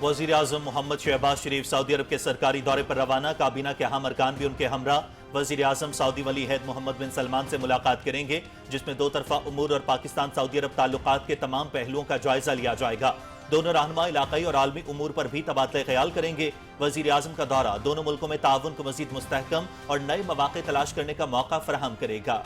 وزیر اعظم محمد شہباز شریف سعودی عرب کے سرکاری دورے پر روانہ، کابینہ کے اہم ارکان بھی ان کے ہمراہ۔ وزیر اعظم سعودی ولی عہد محمد بن سلمان سے ملاقات کریں گے، جس میں دو طرفہ امور اور پاکستان سعودی عرب تعلقات کے تمام پہلوؤں کا جائزہ لیا جائے گا۔ دونوں رہنما علاقائی اور عالمی امور پر بھی تبادلہ خیال کریں گے۔ وزیر اعظم کا دورہ دونوں ملکوں میں تعاون کو مزید مستحکم اور نئے مواقع تلاش کرنے کا موقع فراہم کرے گا۔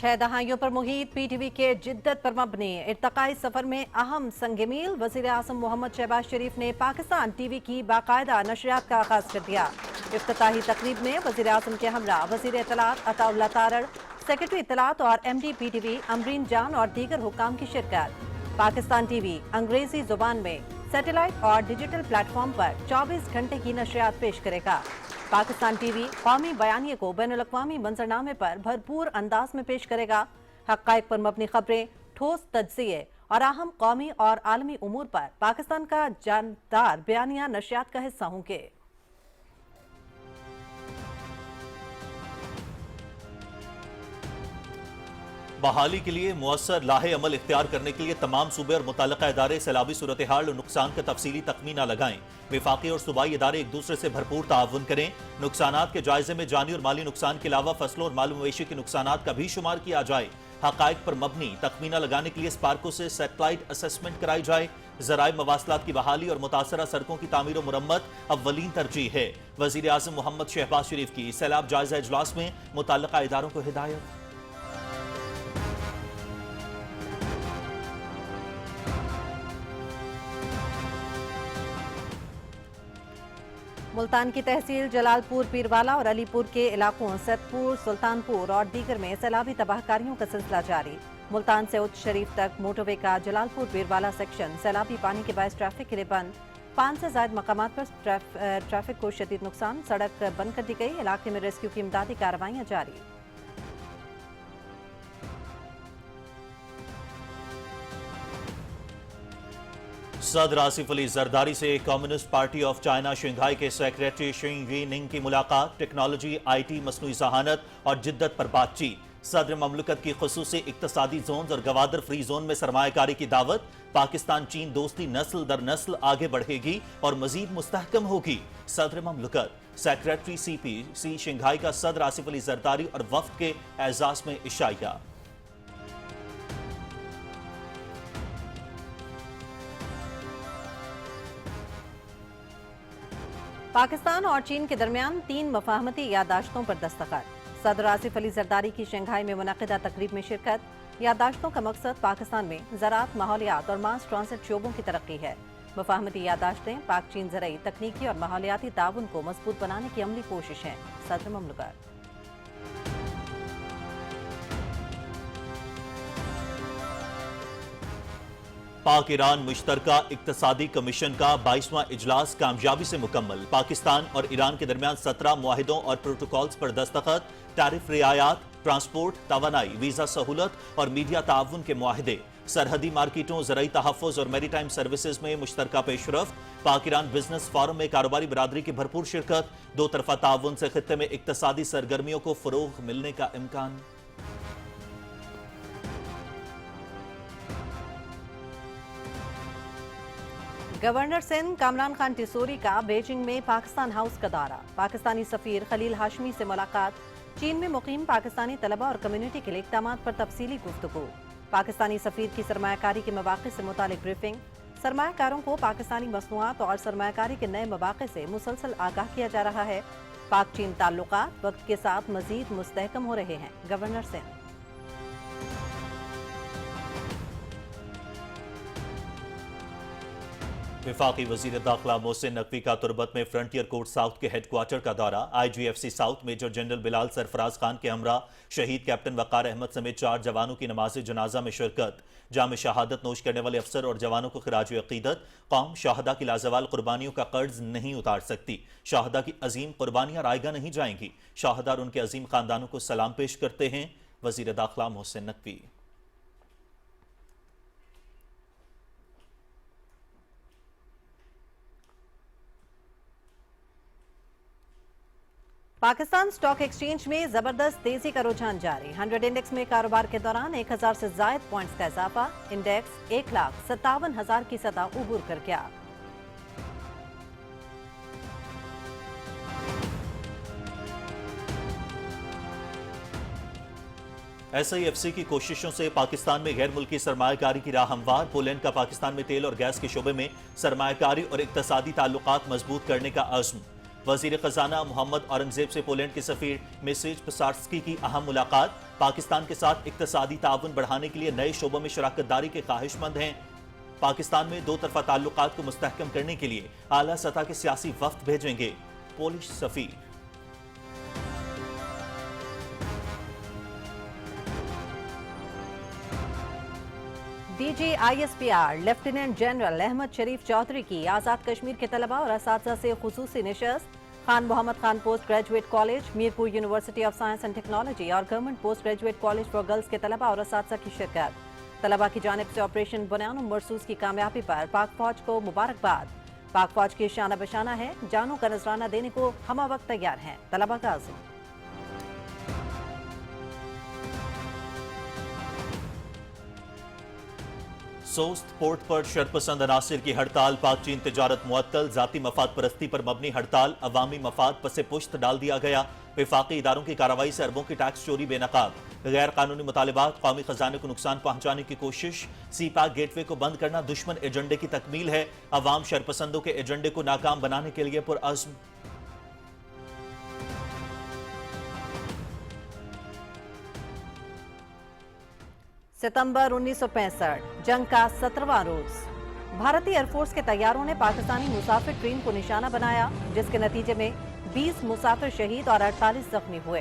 چھ دہائیوں پر محیط پی ٹی وی کے جدت پر مبنی ارتقائی سفر میں اہم سنگ میل، وزیر اعظم محمد شہباز شریف نے پاکستان ٹی وی کی باقاعدہ نشریات کا آغاز کر دیا۔ افتتاحی تقریب میں وزیر اعظم کے ہمراہ وزیر اطلاعات عطا اللہ تارڑ، سیکرٹری اطلاعات اور M D P T V Amreen Jan اور دیگر حکام کی شرکت۔ پاکستان ٹی وی انگریزی زبان میں سیٹلائٹ اور ڈیجیٹل پلیٹ فارم پر 24 گھنٹے کی نشریات پیش کرے گا۔ پاکستان ٹی وی قومی بیانیے کو بین الاقوامی منظرنامے پر بھرپور انداز میں پیش کرے گا۔ حقائق پر مبنی خبریں، ٹھوس تجزیے اور اہم قومی اور عالمی امور پر پاکستان کا جاندار بیانیہ نشریات کا حصہ ہوں گے۔ بحالی کے لیے مؤثر لاہ عمل اختیار کرنے کے لیے تمام صوبے اور متعلقہ ادارے سیلابی صورتحال اور نقصان کا تفصیلی تخمینہ لگائیں۔ وفاقی اور صوبائی ادارے ایک دوسرے سے بھرپور تعاون کریں۔ نقصانات کے جائزے میں جانی اور مالی نقصان کے علاوہ فصلوں اور مال مویشی کے نقصانات کا بھی شمار کیا جائے۔ حقائق پر مبنی تخمینہ لگانے کے لیے اسپارکو سے سیٹلائٹ اسسمنٹ کرائی جائے۔ ذرائع مواصلات کی بحالی اور متاثرہ سڑکوں کی تعمیر و مرمت اولین ترجیح ہے۔ وزیر اعظم محمد شہباز شریف کی سیلاب جائزہ اجلاس میں متعلقہ اداروں کو ہدایت۔ ملتان کی تحصیل جلال پور پیروالا اور علی پور کے علاقوں سید پور، سلطان پور اور دیگر میں سیلابی تباہ کاریوں کا سلسلہ جاری۔ ملتان سے اچ شریف تک موٹر وے کا جلال پور پیروالا سیکشن سیلابی پانی کے باعث ٹریفک کے لیے بند۔ 5 سے زائد مقامات پر ٹریفک کو شدید نقصان، سڑک بند کر دی گئی۔ علاقے میں ریسکیو کی امدادی کارروائیاں جاری۔ صدر آصف علی زرداری سے communist party of China Shanghai کے سیکریٹری شینگ وی ننگ کی ملاقات، ٹیکنالوجی، آئی ٹی، مصنوعی ذہانت اور جدت پر بات چیت۔ صدر مملکت کی خصوصی اقتصادی زونز اور گوادر فری زون میں سرمایہ کاری کی دعوت۔ پاکستان چین دوستی نسل در نسل آگے بڑھے گی اور مزید مستحکم ہوگی۔ صدر مملکت سیکریٹری سی پی سی شنگھائی کا صدر آصف علی زرداری اور وفد کے اعزاز میں عشائیہ۔ پاکستان اور چین کے درمیان 3 مفاہمتی یادداشتوں پر دستخط۔ صدر آصف علی زرداری کی شنگھائی میں منعقدہ تقریب میں شرکت۔ یادداشتوں کا مقصد پاکستان میں زراعت، ماحولیات اور ماس ٹرانزٹ شعبوں کی ترقی ہے۔ مفاہمتی یادداشتیں پاک چین زرعی، تکنیکی اور ماحولیاتی تعاون کو مضبوط بنانے کی عملی کوشش ہیں۔ صدر مملکت پاک ایران مشترکہ اقتصادی کمیشن کا 22واں اجلاس کامیابی سے مکمل۔ پاکستان اور ایران کے درمیان 17 معاہدوں اور پروٹوکولز پر دستخط۔ ٹیرف رعایات، ٹرانسپورٹ، توانائی، ویزا سہولت اور میڈیا تعاون کے معاہدے۔ سرحدی مارکیٹوں، زرعی تحفظ اور میری ٹائم سروسز میں مشترکہ پیش رفت۔ پاک ایران بزنس فورم میں کاروباری برادری کی بھرپور شرکت۔ دو طرفہ تعاون سے خطے میں اقتصادی سرگرمیوں کو فروغ ملنے کا امکان۔ گورنر سندھ کامران خان ٹیسوری کا بیجنگ میں پاکستان ہاؤس کا دورہ۔ پاکستانی سفیر خلیل ہاشمی سے ملاقات۔ چین میں مقیم پاکستانی طلبہ اور کمیونٹی کے لیے اقدامات پر تفصیلی گفتگو۔ پاکستانی سفیر کی سرمایہ کاری کے مواقع سے متعلق بریفنگ۔ سرمایہ کاروں کو پاکستانی مصنوعات اور سرمایہ کاری کے نئے مواقع سے مسلسل آگاہ کیا جا رہا ہے۔ پاک چین تعلقات وقت کے ساتھ مزید مستحکم ہو رہے ہیں۔ گورنر سندھ وفاقی وزیر داخلہ محسن نقوی کا تربت میں فرنٹیئر کورٹ ساؤتھ کے ہیڈ کوارٹر کا دورہ۔ I G F C south major general Bilal Sarfraz Khan کے ہمراہ شہید کیپٹن وقار احمد سمیت 4 جوانوں کی نماز جنازہ میں شرکت۔ جام شہادت نوش کرنے والے افسر اور جوانوں کو خراج عقیدت۔ قوم شہداء کی لازوال قربانیوں کا قرض نہیں اتار سکتی۔ شہداء کی عظیم قربانیاں رائیگاں نہیں جائیں گی۔ شہداء اور ان کے عظیم خاندانوں کو سلام پیش کرتے ہیں۔ وزیر داخلہ محسن نقوی۔ पाकिस्तान स्टॉक एक्सचेंज में जबरदस्त तेजी का रुझान जारी। 100 इंडेक्स में कारोबार के दौरान 1000 से जायद पॉइंट्स का इजाफा। इंडेक्स 1,57,000 की सतह उबूर कर गया। SIFC की कोशिशों से पाकिस्तान में गैर मुल्की सरमायाकारी की राह हमवार। पोलैंड का पाकिस्तान में तेल और गैस के शोबे में सरमायाकारी और इक्तसादी ताल्लुकात मजबूत करने का अज़्म। वजीर खजाना मोहम्मद औरंगजेब से पोलैंड के सफीर मिसेज पसार्स्की की अहम मुलाकात। पाकिस्तान के साथ इक्तसादी ताउन बढ़ाने के लिए नए शोबों में शराकत दारी के ख्वाहिशमंद हैं। पाकिस्तान में दो तरफा ताल्लुकात को मुस्तहकम करने के लिए आला सतह के सियासी वफ्द भेजेंगे पोलिश सफीर। DGISPR lieutenant general Ahmed Sharif Chaudhry की आज़ाद कश्मीर के तलबा और असातिज़ा से खुसूसी निशस्त। Khan Mohammad Khan post graduate college, Mirpur university of science and technology और government post graduate college for girls के तलबा और असातिज़ा की शिरकत। तलबा की जानिब से ऑपरेशन बुनियान मरसूस की कामयाबी पर पाक फौज को मुबारकबाद। पाक फौज की शाना बशाना है, जानों का नजराना देने को हम वक्त तैयार हैं, तलबा का अज़्म। सोस्त पोर्ट पर शरपसंद अनासिर की हड़ताल। पाक चीन तिजारत मुअत्तल। जाती मफाद परस्ती पर मबनी हड़ताल। अवामी मफाद पसे पुश्त डाल दिया गया। विफाकी इदारों की कार्रवाई से अरबों की टैक्स चोरी बेनकाब। गैर कानूनी मुतालिबात, कौमी खजाने को नुकसान पहुंचाने की कोशिश। सी पैक गेटवे को बंद करना दुश्मन एजेंडे की तकमील है। अवाम शरपसंदों के एजेंडे को नाकाम बनाने के लिए पुरअज़्म। सितंबर 1965 जंग का 17वां रोज। भारतीय एयरफोर्स के तैयारों ने पाकिस्तानी मुसाफिर ट्रेन को निशाना बनाया, जिसके नतीजे में 20 मुसाफिर शहीद और 48 जख्मी हुए।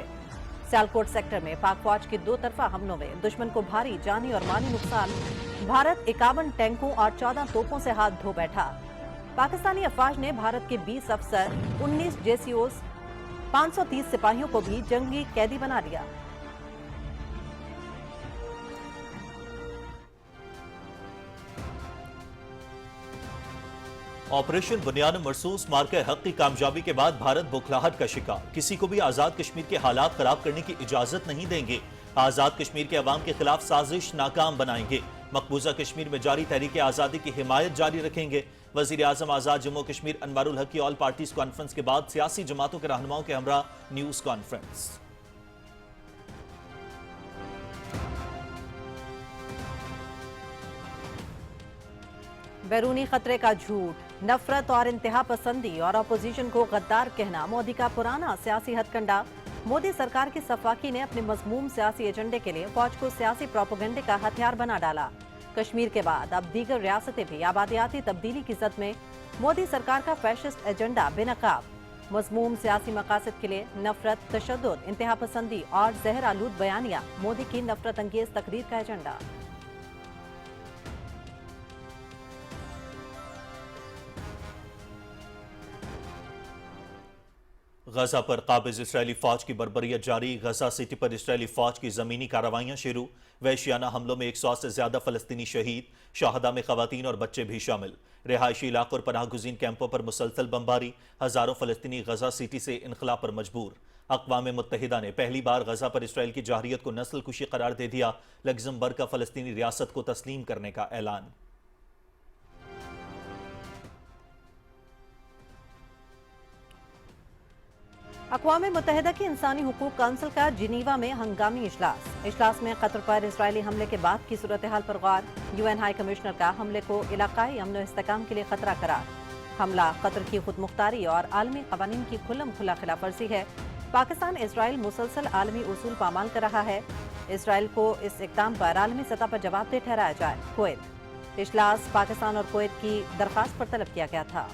सियालकोट सेक्टर में पाक फौज के दो तरफा हमलों में दुश्मन को भारी जानी और माली नुकसान। भारत 51 टैंकों और 14 तोपों से हाथ धो बैठा। पाकिस्तानी अफवाज ने भारत के 20 अफसर, 19 JCOs, 530 सिपाहियों को भी जंगी कैदी बना लिया। ऑपरेशन बुनियान मरसूस मार्के हक की कामयाबी के बाद भारत बौखलाहट का शिकार। किसी को भी आजाद कश्मीर के हालात खराब करने की इजाजत नहीं देंगे। आजाद कश्मीर के अवाम के खिलाफ साजिश नाकाम बनाएंगे। मकबूजा कश्मीर में जारी तहरीक आजादी की हिमायत जारी रखेंगे। वजीर आजम आजाद जम्मू कश्मीर अनवारुल हक की ऑल पार्टीज कॉन्फ्रेंस के बाद सियासी जमातों के रहनुमाओं के हमरा न्यूज कॉन्फ्रेंस। बैरूनी खतरे का झूठ, नफरत और इंतहा पसंदी और अपोजिशन को गद्दार कहना मोदी का पुराना सियासी हथकंडा। मोदी सरकार की सफाकी ने अपने मजमूम सियासी एजेंडे के लिए फौज को सियासी प्रोपेगेंडे का हथियार बना डाला। कश्मीर के बाद अब दीगर रियासतें भी आबादियाती तब्दीली की जद में। मोदी सरकार का फैशिस्ट एजेंडा बेनकाब। मजमूम सियासी मकासद के लिए नफरत, तशद्दुद, इंतहा पसंदी और जहर आलूद बयानिया मोदी की नफरत अंगेज तकरीर का एजेंडा। गजा पर काबिज इसराइली फौज की बर्बरियत जारी। गजा सिटी पर इसराइली फौज की जमीनी कार्रवाइयां शुरू। वहशियाना हमलों में 100 से ज्यादा फलस्तीनी शहीद। शहादा में खवातीन और बच्चे भी शामिल। रिहायशी इलाकों और पनाह गुज़ीन कैंपों पर मुसलसल बमबारी। हजारों फलस्तीनी गजा सिटी से इनखला पर मजबूर। अक़वाम मुत्तहिदा ने पहली बार गजा पर इसराइल की जारियत को नस्ल कुशी करार दे दिया। लग्जमबर्ग का फलस्तीनी रियासत को तस्लीम करने का ऐलान। अक़वाम मुत्तहिदा की इंसानी हुकूक काउंसिल का जिनीवा में हंगामी इजलास में कतर पर इसराइली हमले के बाद की सूरत हाल पर गौर। UN हाई कमिश्नर का हमले को इलाकाई अमन व इस्तेहकाम के लिए खतरा करार। हमला कतर की खुद मुख्तारी और आलमी कवानीन की खुल्लम खुला खिलाफ वर्जी है। पाकिस्तान इसराइल मुसलसल आलमी उसूल पामाल कर रहा है। इसराइल को इस इक़दाम पर आलमी सतह पर जवाबदेह ठहराया जाए। कुवैत। इजलास पाकिस्तान और कुवैत की दरख्वास्त पर तलब किया गया था।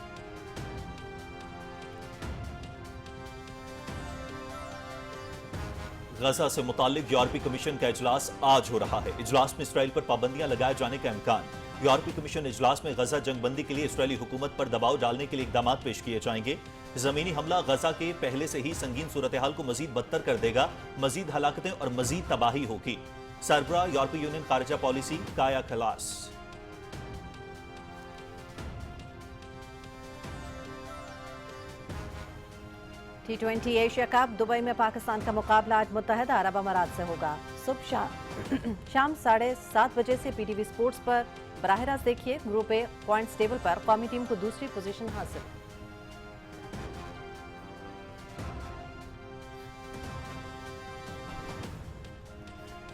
गजा से मुतालिक यूरोपीय कमीशन का इजलास आज हो रहा है। इजलास में इसराइल पर पाबंदियां लगाए जाने का इम्कान। यूरोपीय कमीशन इजलास में गजा जंगबंदी के लिए इसराइली हुकूमत पर दबाव डालने के लिए इकदाम पेश किए जाएंगे। जमीनी हमला गजा के पहले से ही संगीन सूरत हाल को मजीद बदतर कर देगा। मजीद हलाकतें और मजीद तबाही होगी। सरबराह यूरोपीय यूनियन खारिजा पॉलिसी काया खलास। T20 एशिया कप दुबई में पाकिस्तान का मुकाबला आज मुत्तहदा अरब अमारात से होगा। सुबह शाम 7:30 बजे से पीटीवी स्पोर्ट्स पर बराह रास्त देखिए। ग्रुप ए पॉइंट्स टेबल पर कौमी टीम को दूसरी पोजीशन हासिल।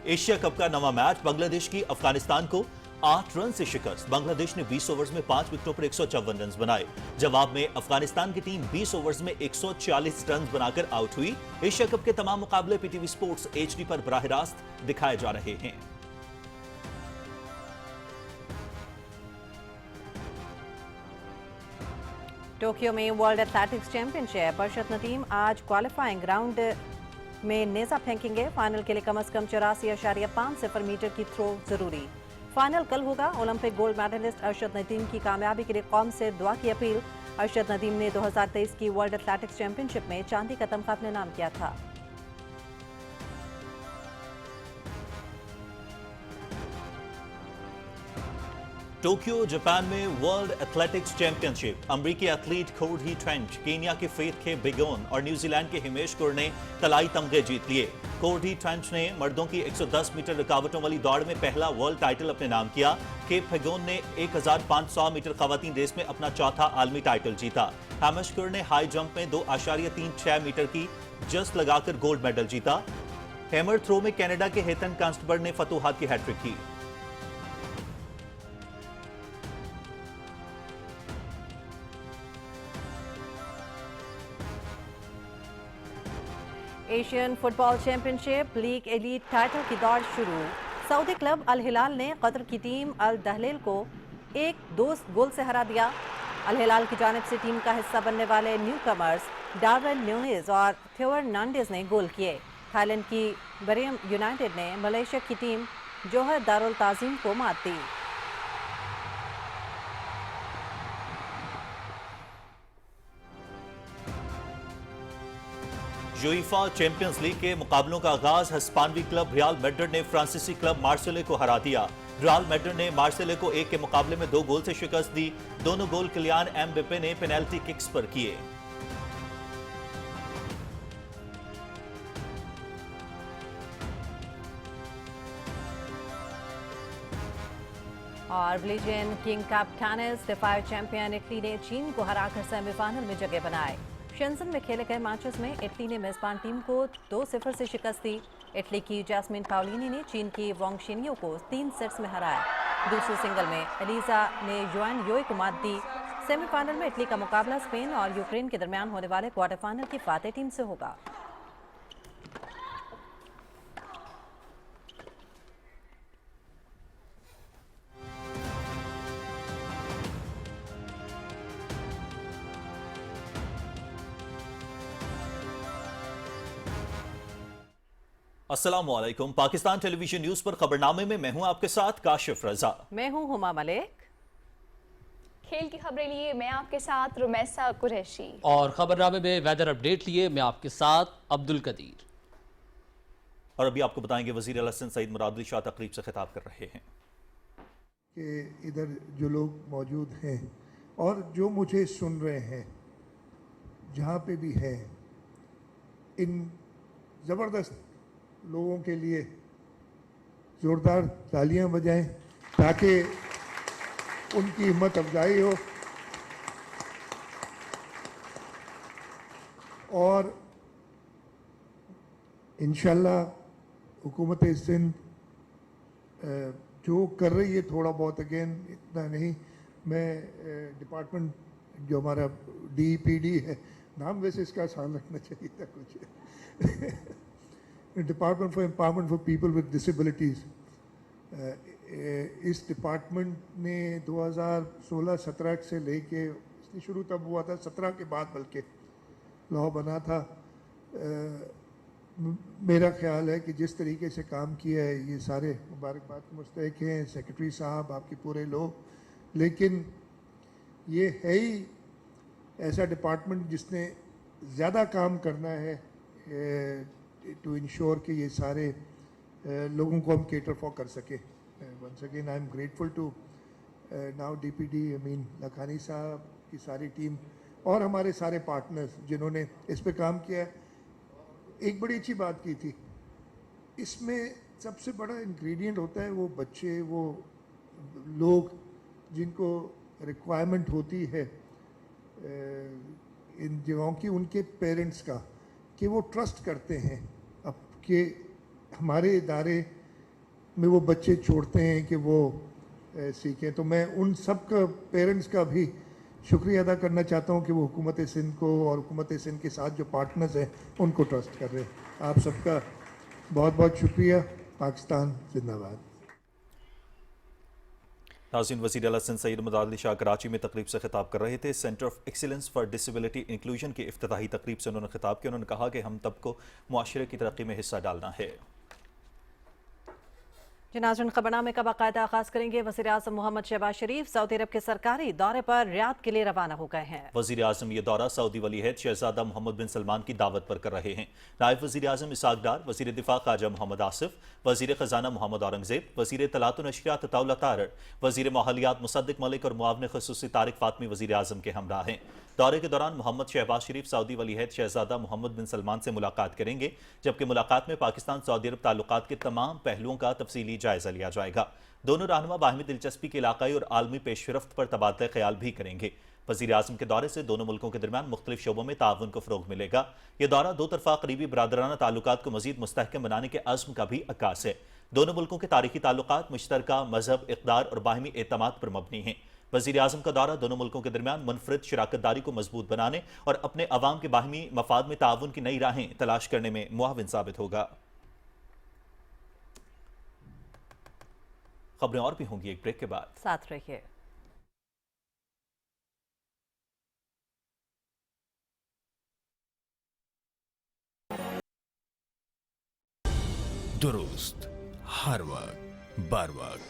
एशिया कप का नवा मैच बांग्लादेश की अफगानिस्तान को 8 रन से शिकस्त। बांग्लादेश ने 20 ओवर्स में 5 विकेटों पर 154 रन बनाए। जवाब में अफगानिस्तान की टीम 20 ओवर्स में 140 रन बनाकर आउट हुई। एशिया कप के तमाम मुकाबले पीटीवी स्पोर्ट्स एचडी पर बराह रास्त दिखाए जा रहे हैं। टोक्यो में world athletics championship Arshad Nadeem आज क्वालिफाइंग राउंड में नेजा फेंकेंगे। फाइनल के लिए कम से कम 84.50 मीटर की थ्रो जरूरी। फाइनल कल होगा। Olympic gold medallist Arshad Nadeem की कामयाबी के लिए कौम से दुआ की अपील। अर्शद नदीम ने 2023 की वर्ल्ड एथलेटिक्स चैंपियनशिप में चांदी का तमगा अपने नाम किया था। टोक्यो जापान में वर्ल्ड एथलेटिक्स चैंपियनशिप अमरीकी एथलीट कोर्डी ट्रेंच, केनिया के फेथ के बिगोन और न्यूजीलैंड के हिमेश कुर ने तलाई तमगे जीत लिए। कोर्डी ट्रेंच ने मर्दों की 110 मीटर रुकावटों वाली दौड़ में पहला वर्ल्ड टाइटल अपने नाम किया। केप हेगोन ने 1500 मीटर खवातीन रेस में अपना चौथा आलमी टाइटल जीता। हिमेश कुर ने हाई जंप में 2.36 मीटर की जस्ट लगाकर गोल्ड मेडल जीता। हैमर थ्रो में कनाडा के हेतन कांस्टबर्ड ने फतूहात की हैट्रिक की। Asian football championship league elite title की दौड़ शुरू। सऊदी क्लब अल हिलाल ने कतर की टीम अल दहलेल को 1-2 गोल से हरा दिया। अल हिलाल की जानिब से टीम का हिस्सा बनने वाले न्यू कमर्स डार्विन न्यूनेज और थियो हर्नांडेज ने गोल किए। थाईलैंड की बरियम यूनाइटेड ने मलेशिया की टीम जोहर दारुल ताजीम को मात दी। यूईफा चैंपियंस लीग के मुकाबलों का आगाज हिस्पानवी क्लब रियल मैड्रिड ने फ्रांसीसी क्लब मार्सेले को हरा दिया। रियल मैड्रिड ने मार्सेले को 1 के मुकाबले में 2 गोल से शिकस्त दी। दोनों गोल किलियान एम्बाप्पे ने पेनल्टी किक्स पर किए। और ब्लिजन किंग कप टेनिस दिफाई चैंपियन इटली ने चीन को हराकर सेमीफाइनल में जगह बनाए। शेंजन में खेले गए मैचेस में इटली ने मेजबान टीम को 2-0 से शिकस्त दी। इटली की जैस्मिन पाउलिनी ने चीन की वोंग शिनियो को 3 सेट्स में हराया। दूसरे सिंगल में एलिजा ने युआन योई को मात दी। सेमीफाइनल में इटली का मुकाबला स्पेन और यूक्रेन के दरमियान होने वाले क्वार्टर फाइनल की फातेह टीम से होगा। अस्सलामुअलैकुम। पाकिस्तान टेलीविजन न्यूज पर खबरनामे में मैं हूं आपके साथ काशिफ रजा। मैं हूं हुमा मलिक। खेल की खबरें लिए मैं आपके साथ रुमैसा कुरैशी और खबरनामे में वेदर अपडेट लिए मैं आपके साथ अब्दुल कदीर। और अभी आपको बताएंगे वजीर अल हसन सईद मुरादली शाह तकरीब से खिताब कर रहे हैं कि इधर जो लोग मौजूद हैं और जो मुझे सुन रहे हैं जहाँ पे भी हैं, इन ज़बरदस्त लोगों के लिए ज़ोरदार तालियां बजाएं ताकि उनकी हिम्मत अफजाई हो। और इंशाल्लाह हुकूमत सिंध जो कर रही है थोड़ा बहुत, अगेन इतना नहीं, मैं डिपार्टमेंट जो हमारा DPD है, नाम वैसे इसका आसान रखना चाहिए था कुछ department for empowerment for people with disabilities, इस डिपार्टमेंट ने 2016-17 से लेके, इसलिए शुरू तब हुआ था 17 के बाद बल्कि लॉ बना था। मेरा ख्याल है कि जिस तरीके से काम किया है, ये सारे मुबारकबाद के मुस्तहिक हैं, सेक्रेटरी साहब, आपके पूरे लोग, लेकिन ये है ही ऐसा डिपार्टमेंट जिसने ज़्यादा काम करना है टू इंश्योर कि ये सारे लोगों को हम केटर फॉर कर सके। Once again I am grateful to now DPD, I mean Lakhani साहब की सारी टीम اور ہمارے سارے پارٹنرز جنہوں نے اس پہ کام کیا ہے. ایک بڑی اچھی بات کی تھی, اس میں سب سے بڑا انگریڈینٹ ہوتا ہے وہ بچے, وہ لوگ جن کو ریکوائرمنٹ ہوتی ہے ان جگہوں کی, ان کے پیرنٹس کا, کہ وہ ٹرسٹ کرتے ہیں اب کہ ہمارے ادارے میں وہ بچے چھوڑتے ہیں کہ وہ سیکھیں. تو میں ان سب کا پیرنٹس کا بھی شکریہ ادا کرنا چاہتا ہوں کہ وہ حکومت سندھ کو اور حکومت سندھ کے ساتھ جو پارٹنرز ہیں ان کو ٹرسٹ کر رہے ہیں. آپ سب کا بہت بہت شکریہ. پاکستان زندہ باد. ناظرین, وزیر اعلیٰ سندھ سید ممتاز علی شاہ کراچی میں تقریب سے خطاب کر رہے تھے. Centre of excellence for disability inclusion کی افتتاحی تقریب سے انہوں نے خطاب کیا. انہوں نے کہا کہ ہم سب کو معاشرے کی ترقی میں حصہ ڈالنا ہے. ناظرین, خبرنامے کا باقاعدہ آغاز کریں گے. وزیر اعظم محمد شہباز شریف سعودی عرب کے سرکاری دورے پر ریاض کے لیے روانہ ہو گئے ہیں. وزیر اعظم یہ دورہ سعودی ولی عہد شہزادہ محمد بن سلمان کی دعوت پر کر رہے ہیں. نائب وزیر اعظم اسحاق ڈار, وزیر دفاع خواجہ محمد آصف, وزیر خزانہ محمد اورنگزیب, وزیر اطلاعات و نشریات عطا اللہ تارڑ, وزیر ماحولیات مصدق ملک اور معاون خصوصی طارق فاطمی وزیر اعظم کے ہمراہ ہیں. دورے کے دوران محمد شہباز شریف سعودی ولی عہد شہزادہ محمد بن سلمان سے ملاقات کریں گے, جبکہ ملاقات میں پاکستان سعودی عرب تعلقات کے تمام پہلوؤں کا تفصیلی جائزہ لیا جائے گا. دونوں رہنما باہمی دلچسپی کے علاقائی اور عالمی پیش رفت پر تبادلہ خیال بھی کریں گے. وزیر اعظم کے دورے سے دونوں ملکوں کے درمیان مختلف شعبوں میں تعاون کو فروغ ملے گا. یہ دورہ دو طرفہ قریبی برادرانہ تعلقات کو مزید مستحکم بنانے کے عزم کا بھی عکاس ہے. دونوں ملکوں کے تاریخی تعلقات مشترکہ مذہب, اقدار اور باہمی اعتماد پر مبنی ہیں. وزیر اعظم کا دورہ دونوں ملکوں کے درمیان منفرد شراکت داری کو مضبوط بنانے اور اپنے عوام کے باہمی مفاد میں تعاون کی نئی راہیں تلاش کرنے میں معاون ثابت ہوگا. خبریں اور بھی ہوں گی ایک بریک کے بعد, ساتھ رہیے. درست ہر وقت بر وقت.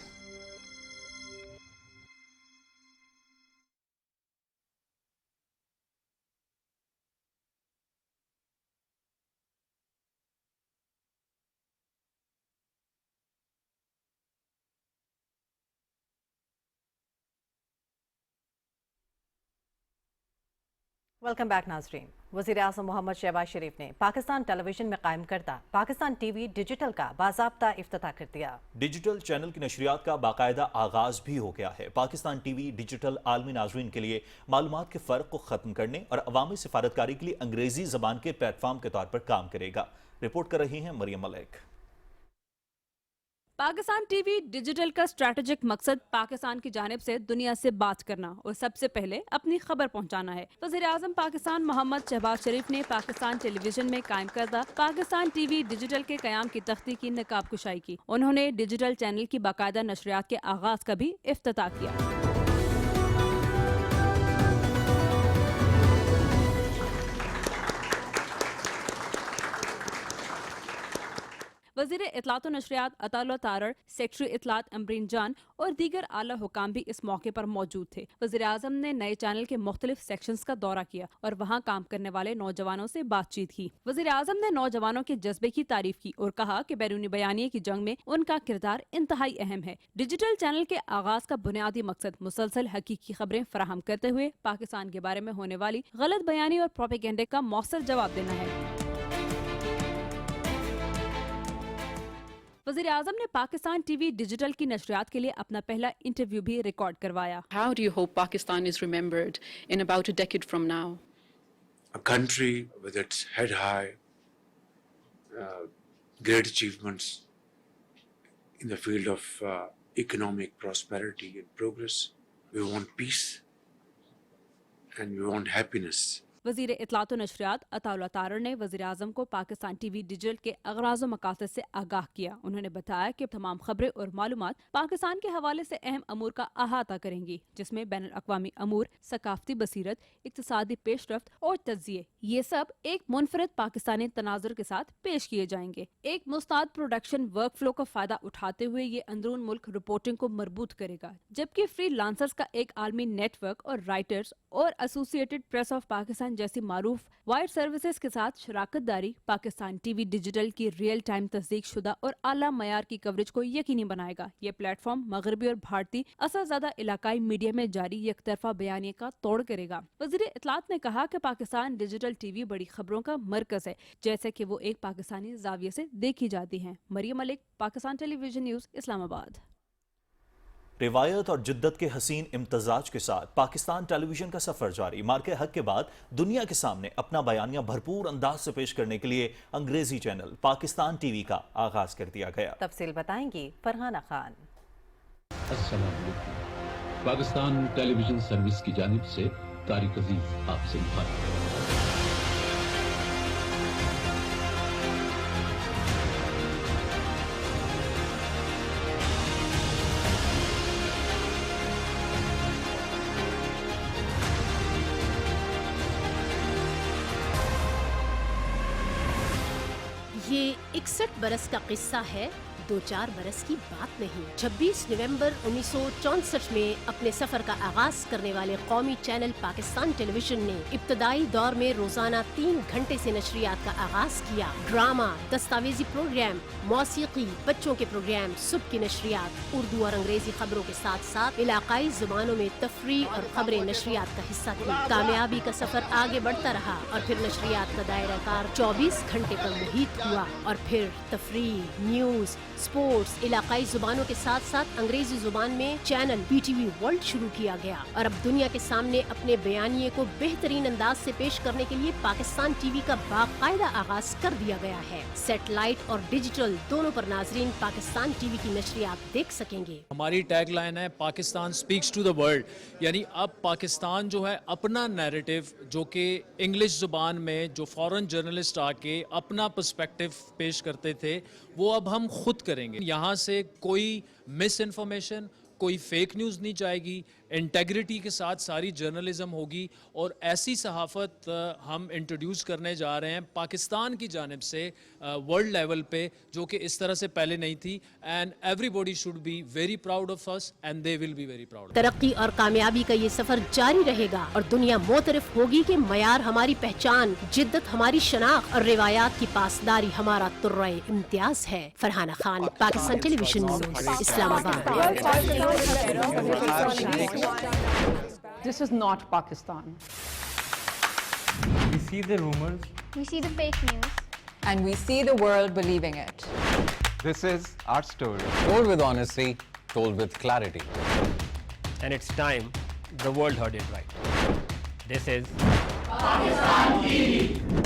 ویلکم بیک ناظرین. وزیر اعظم محمد شہباز شریف نے پاکستان ٹیلی ویژن میں قائم کردہ پاکستان ٹی وی ڈیجیٹل کا باضابطہ افتتاح کر دیا. ڈیجیٹل چینل کی نشریات کا باقاعدہ آغاز بھی ہو گیا ہے. پاکستان ٹی وی ڈیجیٹل عالمی ناظرین کے لیے معلومات کے فرق کو ختم کرنے اور عوامی سفارتکاری کے لیے انگریزی زبان کے پلیٹ فارم کے طور پر کام کرے گا. رپورٹ کر رہی ہیں مریم ملک. پاکستان ٹی وی ڈیجیٹل کا اسٹریٹجک مقصد پاکستان کی جانب سے دنیا سے بات کرنا اور سب سے پہلے اپنی خبر پہنچانا ہے. وزیر اعظم پاکستان محمد شہباز شریف نے پاکستان ٹیلی ویژن میں قائم کردہ پاکستان ٹی وی ڈیجیٹل کے قیام کی تختی کی نقاب کشائی کی. انہوں نے ڈیجیٹل چینل کی باقاعدہ نشریات کے آغاز کا بھی افتتاح کیا. وزیر اطلاعات و نشریات عطا اللہ تارڑ، سیکٹری اطلاعات امبرین جان اور دیگر اعلی حکام بھی اس موقع پر موجود تھے. وزیر اعظم نے نئے چینل کے مختلف سیکشنز کا دورہ کیا اور وہاں کام کرنے والے نوجوانوں سے بات چیت کی. وزیر اعظم نے نوجوانوں کے جذبے کی تعریف کی اور کہا کہ بیرونی بیانیے کی جنگ میں ان کا کردار انتہائی اہم ہے. ڈیجیٹل چینل کے آغاز کا بنیادی مقصد مسلسل حقیقی خبریں فراہم کرتے ہوئے پاکستان کے بارے میں ہونے والی غلط بیانی اور پروپیگنڈے کا مؤثر جواب دینا ہے. وزیر اعظم نے پاکستان ٹی وی ڈیجیٹل کی نشریات کے لیے اپنا پہلا انٹرویو بھی ریکارڈ کروایا. How do you hope Pakistan is remembered in about a decade from now? A country with its head high, great achievements in the field of economic prosperity and progress. We want peace and we want happiness. وزیر اطلاعات و نشریات عطا اللہ تارڑ نے وزیر اعظم کو Pakistan T V digital کے اغراض و مقاصد سے آگاہ کیا. انہوں نے بتایا کہ تمام خبریں اور معلومات پاکستان کے حوالے سے اہم امور کا احاطہ کریں گی، جس میں بین الاقوامی امور، ثقافتی بصیرت، اقتصادی پیش رفت اور تجزیے، یہ سب ایک منفرد پاکستانی تناظر کے ساتھ پیش کیے جائیں گے. ایک مستعد پروڈکشن ورک فلو کا فائدہ اٹھاتے ہوئے یہ اندرون ملک رپورٹنگ کو مربوط کرے گا، جبکہ فری لانسرز کا ایک عالمی نیٹ ورک اور رائٹرز اور ایسوسی ایٹڈ پریس آف پاکستان पाकिस्तान जैसी मारूफ वायर सर्विसेज के साथ शराकत दारी पाकिस्तान टीवी डिजिटल की रियल टाइम तस्दीक शुदा और आला मयार की कवरेज को यकीनी बनाएगा। ये प्लेटफॉर्म मगरबी और भारतीय असरज़दा इलाकाई मीडिया में जारी एक तरफा बयानिए का तोड़ करेगा। वज़ीर इत्तलात ने कहा कि पाकिस्तान डिजिटल टीवी बड़ी खबरों का मरकज है, जैसे कि वो एक पाकिस्तानी जाविये से देखी जाती हैं। Maryam Malik, Pakistan television news, Islamabad. रिवायत और जिद्दत के हसीन इम्तजाज के साथ पाकिस्तान टेलीविजन का सफर जारी। मार्के हक के बाद दुनिया के सामने अपना बयानिया भरपूर अंदाज से पेश करने के लिए अंग्रेजी चैनल पाकिस्तान टीवी का आगाज कर दिया गया। तफसील बताएंगी फरहाना खान। अस्सलाम वालेकुम। पाकिस्तान टेलीविजन सर्विस की जानिब से तारिक अजीज आपसे मुखातिब। ये 61 बरस का किस्सा है, 2-4 बरस की बात नहीं। 26 नवंबर 1964 में अपने सफर का आगाज करने वाले कौमी चैनल पाकिस्तान टेलीविजन ने इब्तदाई दौर में रोजाना 3 घंटे से नशरियात का आगाज किया। ड्रामा, दस्तावेजी प्रोग्राम, मौसीकी, बच्चों के प्रोग्राम, सुबह की नशरियात, उर्दू और अंग्रेजी खबरों के साथ साथ इलाकाई जुबानों में तफरी और खबरें नशरियात का हिस्सा थी। कामयाबी का सफर आगे बढ़ता रहा और फिर नशरियात का दायरा कार 24 घंटे पर मुहित हुआ और फिर तफरी, न्यूज, स्पोर्ट्स, इलाकाई जुबानों के साथ साथ अंग्रेजी जुबान में चैनल BTV वर्ल्ड शुरू किया गया और अब दुनिया के सामने अपने बयानिए को बेहतरीन अंदाज से पेश करने के लिए पाकिस्तान टीवी का बाकायदा आगाज कर दिया गया है। सैटेलाइट और डिजिटल दोनों पर नाजरीन पाकिस्तान टीवी की नशरियात देख सकेंगे। हमारी टैगलाइन है Pakistan speaks to the world, यानी अब पाकिस्तान जो है अपना नैरेटिव जो कि इंग्लिश जुबान में जो फॉरेन जर्नलिस्ट आके अपना पर्सपेक्टिव पेश करते थे वो अब हम खुद करेंगे। यहाँ से कोई मिस इन्फॉर्मेशन, कोई फेक न्यूज़ नहीं जाएगी, इंटेग्रिटी के साथ सारी जर्नलिज्म होगी और ऐसी सहाफ़त हम इंट्रोड्यूस करने जा रहे हैं पाकिस्तान की जानिब से वर्ल्ड लेवल पे, जो कि इस तरह से पहले नहीं थी। And everybody should be very proud of us and they will be very proud. तरक्की और कामयाबी का ये सफर जारी रहेगा और दुनिया मोतरफ होगी कि मयार हमारी पहचान, जिद्दत हमारी शनाख्त और रिवायात की पासदारी हमारा तुर्रे इम्तियाज है। Farhana Khan, Pakistan television news, Islamabad. This is not Pakistan. We see the rumors. We see the fake news. And we see the world believing it. This is our story. Told with honesty, told with clarity. And it's time the world heard it right. This is Pakistan TV.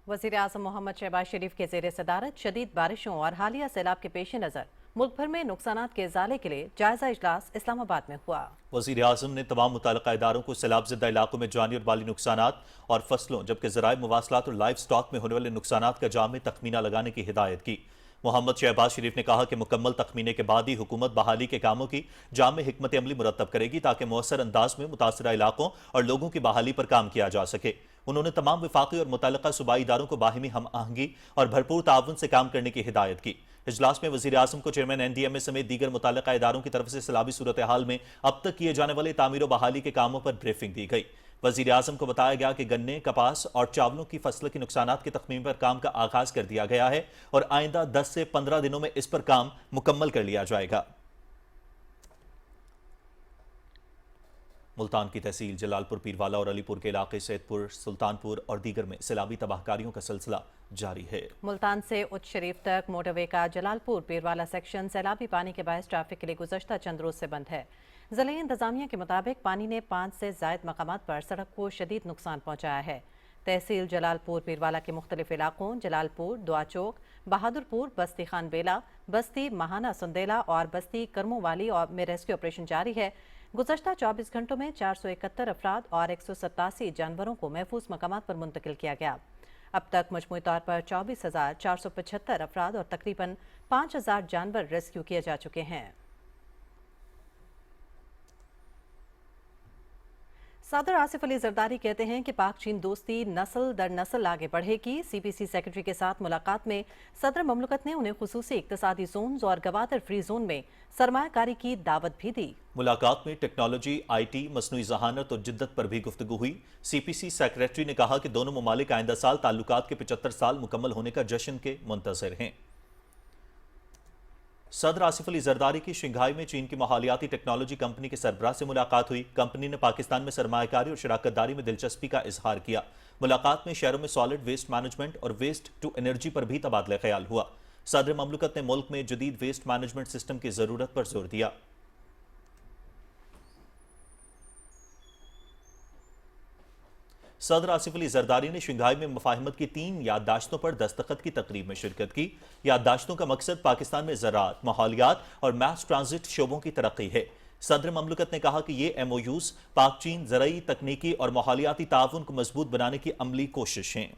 वज़ीर आज़म मोहम्मद शहबाज शरीफ के ज़ेर सदारत शदीद बारिशों और हालिया सैलाब के पेश नज़र मुल्क भर में नुकसानात के इज़ाले के लिए जायज़ा इजलास इस्लामाबाद में हुआ। वज़ीर आज़म ने तमाम मुताल्लिक़ा इदारों को सैलाब ज़दा इलाकों में जानी और माली नुकसानात और फसलों जबकि ज़राए मुवासलात और लाइव स्टॉक में होने वाले नुकसानात का जामे तखमीना लगाने की हिदायत की। मोहम्मद शहबाज शरीफ ने कहा कि मुकम्मल तखमीने के बाद ही हुकूमत बहाली के कामों की जामे हिकमत अमली मुरतब करेगी ताकि मौसर अंदाज में मुतासरा इलाकों और लोगों की बहाली पर काम किया जा सके। उन्होंने तमाम विफाकी और मुतल्लिक़ा सूबाई इदारों को बाहिमी हम आहंगी और भरपूर ताउन से काम करने की हिदायत की। इजलास में वज़ीर आज़म को चेयरमैन NDMA समेत दीगर मुतल्लिक़ा इदारों की तरफ से सैलाबी सूरत हाल में अब तक किए जाने वाले तामीर व बहाली के कामों पर ब्रीफिंग दी गई। वज़ीर आज़म को बताया गया कि गन्ने, कपास और चावलों की फसल के नुकसानात के तख्मीन पर काम का आगाज कर दिया गया है और आइंदा 10 से 15 दिनों में इस पर काम मुकम्मल कर लिया जाएगा। मुल्तान की तहसील जलालपुर, पीरवाला और अलीपुर के इलाके सैदपुर, सुल्तानपुर और दीगर में सैलाबी तबाहकारियों का सिलसिला जारी है। मुल्तान से उच्च शरीफ तक मोटरवे का जलालपुर पीरवाला सेक्शन सैलाबी पानी के बायस ट्रैफिक के लिए गुज़श्ता चंद रोज से बंद है। ज़िला इंतजामिया के मुताबिक पानी ने 5 से ज़ायद मकामात पर सड़क को शदीद नुकसान पहुँचाया है। तहसील जलालपुर पीरवाला के मुख्तलिफ इलाकों जलालपुर, दुआचौक, बहादुरपुर, बस्ती खान बेला, बस्ती महाना सुंदेला और बस्ती करमोवाली और में रेस्क्यू ऑपरेशन जारी है। गुज़श्ता 24 घंटों में 471 अफराद और 187 जानवरों को महफूज मकामात पर मुंतकिल किया गया। अब तक मजमूई तौर पर 24,475 अफराद और तकरीबन 5,000 जानवर रेस्क्यू किए जा चुके हैं। صدر آصف علی زرداری کہتے ہیں کہ پاک چین دوستی نسل در نسل آگے بڑھے گی۔ سی پی سی سیکرٹری کے ساتھ ملاقات میں صدر مملکت نے انہیں خصوصی اقتصادی زونز اور گوادر فری زون میں سرمایہ کاری کی دعوت بھی دی۔ ملاقات میں ٹیکنالوجی، آئی ٹی، مصنوعی ذہانت اور جدت پر بھی گفتگو ہوئی۔ سی پی سی سیکرٹری نے کہا کہ دونوں ممالک آئندہ سال تعلقات کے 75 سال مکمل ہونے کا جشن کے منتظر ہیں۔ صدر آصف علی زرداری کی شنگھائی میں چین کی ماحولیاتی ٹیکنالوجی کمپنی کے سربراہ سے ملاقات ہوئی۔ کمپنی نے پاکستان میں سرمایہ کاری اور شراکت داری میں دلچسپی کا اظہار کیا۔ ملاقات میں شہروں میں سالڈ ویسٹ مینجمنٹ اور ویسٹ ٹو انرجی پر بھی تبادلہ خیال ہوا۔ صدر مملکت نے ملک میں جدید ویسٹ مینجمنٹ سسٹم کی ضرورت پر زور دیا۔ صدر آصف علی زرداری نے شنگھائی میں مفاہمت کی 3 یادداشتوں پر دستخط کی تقریب میں شرکت کی۔ یادداشتوں کا مقصد پاکستان میں زراعت، ماحولیات اور میس ٹرانزٹ شعبوں کی ترقی ہے۔ صدر مملکت نے کہا کہ یہ ایم او یوز پاک چین زرعی، تکنیکی اور ماحولیاتی تعاون کو مضبوط بنانے کی عملی کوشش ہیں۔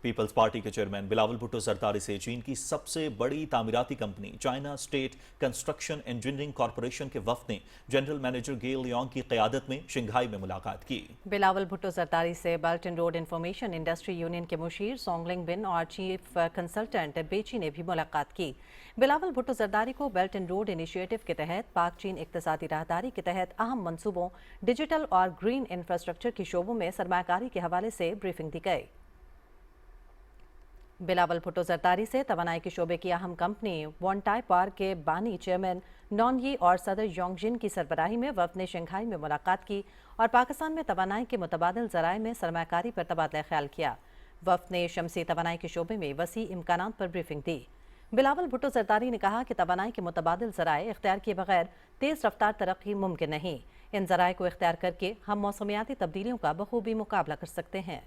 پیپلز پارٹی کے چیئرمین بلاول بھٹو زرداری سے چین کی سب سے بڑی تعمیراتی company China state construction engineering corporation کے وفد نے جنرل مینیجر گیل لیونگ کی قیادت میں شنگھائی میں ملاقات کی۔ بلاول بھٹو زرداری سے belt and road information industry union کے مشیر سونگ لنگ بن اور چیف کنسلٹنٹ بیچی نے بھی ملاقات کی۔ بلاول بھٹو زرداری کو بیلٹ اینڈ روڈ انیشیٹو کے تحت پاک چین اقتصادی راہداری کے تحت اہم منصوبوں، ڈیجیٹل اور گرین انفراسٹرکچر کی شعبوں میں سرمایہ کاری کے حوالے سے بریفنگ دی گئی۔ بلاول بھٹو زرداری سے توانائی کے شعبے کی اہم کمپنی وانٹائی پارک کے بانی چیئرمین نون یی اور صدر یونگ جن کی سربراہی میں وفد نے شنگھائی میں ملاقات کی اور پاکستان میں توانائی کے متبادل ذرائع میں سرمایہ کاری پر تبادلہ خیال کیا۔ وفد نے شمسی توانائی کے شعبے میں وسیع امکانات پر بریفنگ دی۔ بلاول بھٹو زرداری نے کہا کہ توانائی کے متبادل ذرائع اختیار کیے بغیر تیز رفتار ترقی ممکن نہیں۔ ان ذرائع کو اختیار کر کے ہم موسمیاتی تبدیلیوں کا بخوبی مقابلہ کر سکتے ہیں۔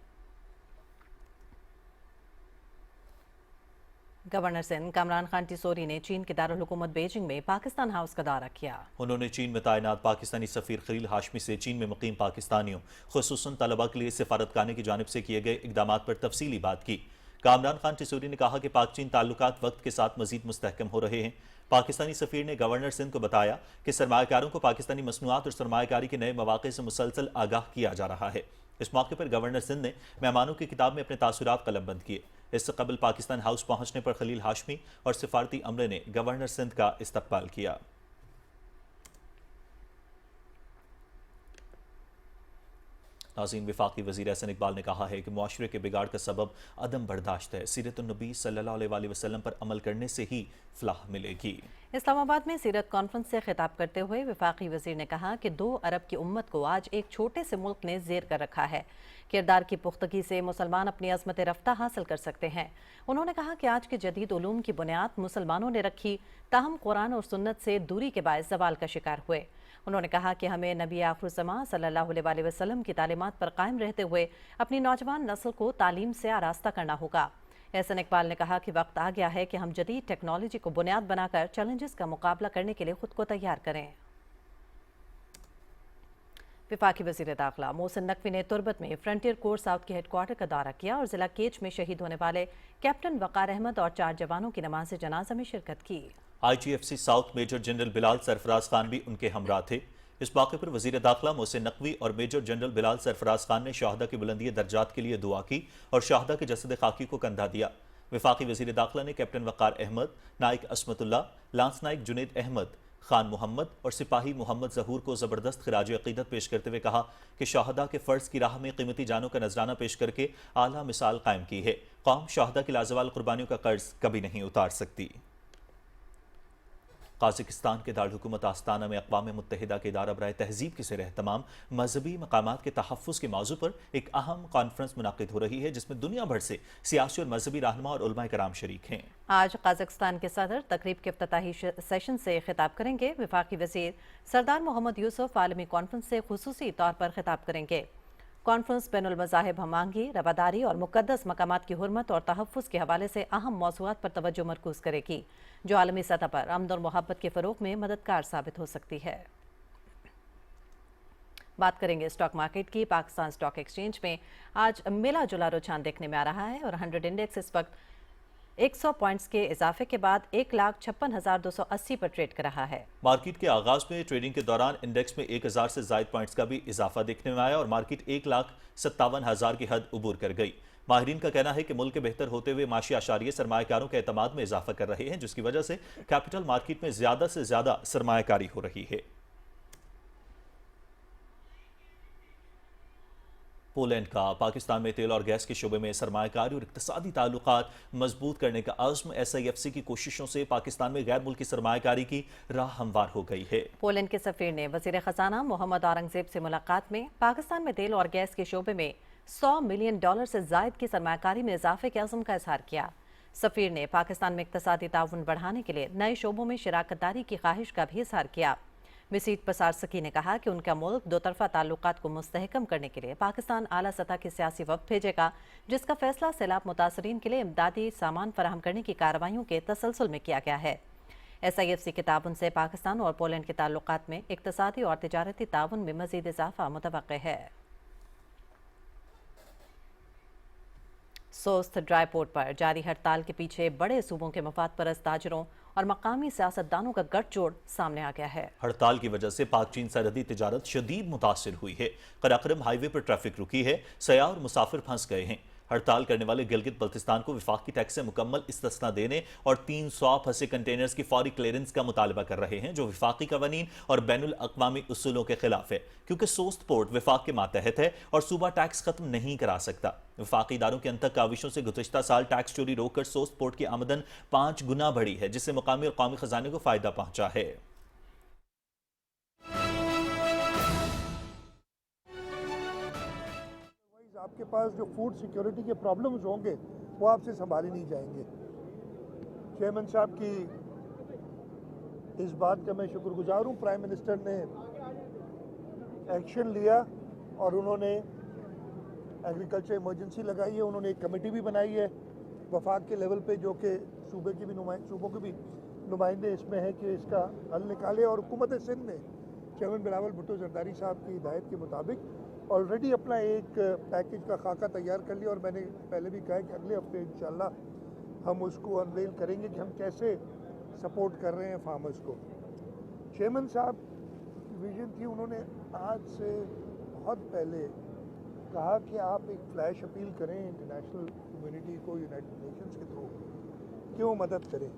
گورنر سندھ کامران خان ٹیسوری نے چین کے دارالحکومت بیجنگ میں پاکستان ہاؤس کا دورہ کیا۔ انہوں نے چین میں تعینات پاکستانی سفیر خلیل ہاشمی سے چین میں مقیم پاکستانیوں خصوصاً طلباء کے لیے سفارتخانے کی جانب سے کیے گئے اقدامات پر تفصیلی بات کی۔ کامران خان ٹیسوری نے کہا کہ پاک چین تعلقات وقت کے ساتھ مزید مستحکم ہو رہے ہیں۔ پاکستانی سفیر نے گورنر سندھ کو بتایا کہ سرمایہ کاروں کو پاکستانی مصنوعات اور سرمایہ کاری کے نئے مواقع سے مسلسل آگاہ کیا جا رہا ہے۔ اس موقع پر گورنر سندھ نے مہمانوں کی کتاب میں اپنے تاثرات قلم بند کیے۔ اس سے قبل پاکستان ہاؤس پہنچنے پر خلیل ہاشمی اور سفارتی عملے نے گورنر سندھ کا استقبال کیا۔ ناظرین، وفاقی وزیر احسن اقبال نے کہا ہے کہ معاشرے کے بگاڑ کا سبب عدم برداشت ہے۔ سیرت النبی صلی اللہ علیہ وآلہ وسلم پر عمل کرنے سے ہی فلاح ملے گی۔ اسلام آباد میں سیرت کانفرنس سے خطاب کرتے ہوئے وفاقی وزیر نے کہا کہ 2 ارب کی امت کو آج ایک چھوٹے سے ملک نے زیر کر رکھا ہے۔ کردار کی پختگی سے مسلمان اپنی عظمت رفتہ حاصل کر سکتے ہیں۔ انہوں نے کہا کہ آج کے جدید علوم کی بنیاد مسلمانوں نے رکھی، تاہم قرآن اور سنت سے دوری کے باعث زوال کا شکار ہوئے۔ انہوں نے کہا کہ ہمیں نبی آخر الزماں صلی اللہ علیہ وآلہ وسلم کی تعلیمات پر قائم رہتے ہوئے اپنی نوجوان نسل کو تعلیم سے آراستہ کرنا ہوگا۔ احسن اقبال نے کہا کہ وقت آ گیا ہے کہ ہم جدید ٹیکنالوجی کو بنیاد بنا کر چیلنجز کا مقابلہ کرنے کے لیے خود کو تیار کریں۔ وفاقی وزیر داخلہ محسن نقوی نے تربت میں فرنٹیئر کور ساؤتھ کے ہیڈ کوارٹر کا دورہ کیا اور ضلع کیچ میں شہید ہونے والے کیپٹن وقار احمد اور 4 جوانوں کی نماز جنازہ میں شرکت کی۔ I G F C south major general Bilal Sarfraz Khan بھی ان کے ہمراہ تھے۔ اس موقع پر وزیر داخلہ محسن نقوی اور میجر جنرل بلال سرفراز خان نے شہداء کی بلندی درجات کے لیے دعا کی اور شہداء کے جسد خاکی کو کندھا دیا۔ وفاقی وزیر داخلہ نے کیپٹن وقار احمد، نائک عصمت اللہ، لانس نائک جنید احمد، خان محمد اور سپاہی محمد ظہور کو زبردست خراج عقیدت پیش کرتے ہوئے کہا کہ شہداء کے فرض کی راہ میں قیمتی جانوں کا نذرانہ پیش کر کے اعلیٰ مثال قائم کی ہے۔ قوم شہداء کی لازوال قربانیوں کا قرض کبھی نہیں اتار سکتی۔ قازقستان کے دارالحکومت آستانہ میں اقوام متحدہ کے ادارہ برائے تہذیب کے زیر اہتمام مذہبی مقامات کے تحفظ کے موضوع پر ایک اہم کانفرنس منعقد ہو رہی ہے، جس میں دنیا بھر سے سیاسی اور مذہبی رہنما اور علماء کرام شریک ہیں۔ آج قازقستان کے صدر تقریب کے افتتاحی سیشن سے خطاب کریں گے۔ وفاقی وزیر سردار محمد یوسف عالمی کانفرنس سے خصوصی طور پر خطاب کریں گے۔ کانفرنس بین المذاہب ہم آہنگی، رواداری اور مقدس مقامات کی حرمت اور تحفظ کے حوالے سے اہم موضوعات پر توجہ مرکوز کرے گی، جو عالمی سطح پر امن اور محبت کے فروغ میں مددگار ثابت ہو سکتی ہے۔ بات کریں گے اسٹاک مارکیٹ کی۔ پاکستان اسٹاک ایکسچینج میں آج ملا جلا رجحان دیکھنے میں آ رہا ہے اور 100 انڈیکس اس وقت 100 पॉइंट्स के इजाफे के बाद 1,56,280 पर ट्रेड कर रहा है। मार्केट के आगाज में ट्रेडिंग के दौरान इंडेक्स में 1000 से ज्यादा पॉइंट्स का भी इजाफा देखने में आया और मार्केट 1,57,000 की हद उबूर कर गई। माहिरीन का कहना है कि मुल्क के बेहतर होते हुए माशी आशारिये सरमायाकारों के एतमाद में इजाफा कर रहे हैं, जिसकी वजह से कैपिटल मार्केट में ज्यादा से ज्यादा सरमायाकारी हो रही है। पोलैंड का पाकिस्तान में तेल और गैस के शोबे में सरमायाकारी और इक्तिसादी ताल्लुकात मजबूत करने का आज़्म SIFC की कोशिशों से पाकिस्तान में गैर मुल्की सरमायाकारी की राह हमवार हो गई है। पोलैंड के सफीर ने वजीर खजाना मोहम्मद औरंगजेब से मुलाकात में पाकिस्तान में तेल और गैस के शोबे में $100 मिलियन से जायद की सरमायाकारी में इजाफे के अज़्म का इजहार किया। सफीर ने पाकिस्तान में इक्तिसादी ताउन बढ़ाने के लिए नए शोबों में शराकत दारी की ख्वाहिश का भी इजहार किया। मिसीत पसारसकी ने कहा कि उनका मुल्क दो तरफा ताल्लुकात को मुस्तहकम करने के लिए पाकिस्तान आला सतह के सियासी वफ्द भेजेगा, जिसका फैसला सैलाब मुतासरीन के लिए इमदादी सामान फराहम करने की कार्रवाइयों के तसलसल में किया गया है। SIFC के ताउन से पाकिस्तान और पोलैंड के ताल्लुकात में इक्तिसादी और तिजारती ताउन में मजीद इजाफा मुतवक्के है। सोस्त ड्राई पोर्ट पर जारी हड़ताल के पीछे बड़े सूबों के मफाद परस्त ताजरों और मकामी सियासतदानों का गठजोड़ सामने आ गया है। हड़ताल की वजह से पाक चीन सरहदी तिजारत शदीद मुतासिर हुई है। कराक्रम हाईवे पर ट्रैफिक रुकी है, सयाह और मुसाफिर फंस गए हैं। हड़ताल करने वाले गिलगित बल्तिस्तान को वफाकी टैक्स से मुकम्मल इस्तिस्ना देने और 300 फंसे कंटेनर्स की फौरी क्लियरेंस का मुतालबा कर रहे हैं, जो वफाकी कवानीन और बैनुल अक़वामी उसूलों के खिलाफ है, क्योंकि सोस्त पोर्ट वफाक के मातहत है और सूबा टैक्स खत्म नहीं करा सकता। वफाकी इदारों के अंतक काविशों से गुज़िश्ता साल टैक्स चोरी रोककर सोस्त पोर्ट की आमदन 5 गुना बढ़ी है, जिससे मुकामी और कौमी खजाने को फायदा पहुंचा है। आपके पास जो फूड सिक्योरिटी के प्रॉब्लम्स होंगे वो आपसे संभाले नहीं जाएंगे। चेयरमैन साहब की इस बात का मैं शुक्रगुजार हूँ। प्राइम मिनिस्टर ने एक्शन लिया और उन्होंने एग्रीकल्चर इमरजेंसी लगाई है। उन्होंने एक कमेटी भी बनाई है वफाक के लेवल पे, जो कि सूबों के भी नुमाइंदे इसमें हैं कि इसका हल निकाले। और हुकूमत सिंध ने चेयरमैन बिलावल भुट्टो जरदारी साहब की हिदायत के मुताबिक ऑलरेडी अपना एक पैकेज का खाका तैयार कर लिया और मैंने पहले भी कहा कि अगले हफ्ते इंशाल्लाह हम उसको अनवेल करेंगे कि हम कैसे सपोर्ट कर रहे हैं फार्मर्स को। चेयरमैन साहब की विजन थी, उन्होंने आज से बहुत पहले कहा कि आप एक फ्लैश अपील करें इंटरनेशनल कम्युनिटी को, यूनाइटेड नेशंस के थ्रू कि वो मदद करें।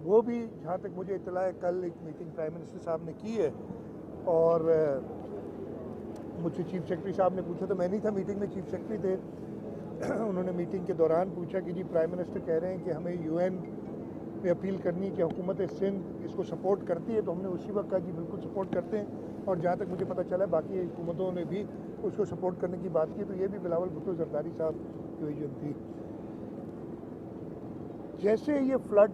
वो भी जहाँ तक मुझे इत्तला है कल एक मीटिंग प्राइम मिनिस्टर साहब ने की है और मुझसे चीफ सेक्रेटरी साहब ने पूछा, तो मैं नहीं था मीटिंग में, चीफ सेक्रेटरी थे। उन्होंने मीटिंग के दौरान पूछा कि जी प्राइम मिनिस्टर कह रहे हैं कि हमें UN पे अपील करनी है कि हुकूमत सिंध इसको सपोर्ट करती है, तो हमने उसी वक्त कहा जी बिल्कुल सपोर्ट करते हैं। और जहाँ तक मुझे पता चला बाकी हुकूमतों ने भी उसको सपोर्ट करने की बात की, तो ये भी बिलावल भुट्टो जरदारी साहब की विजन थी। जैसे ये फ्लड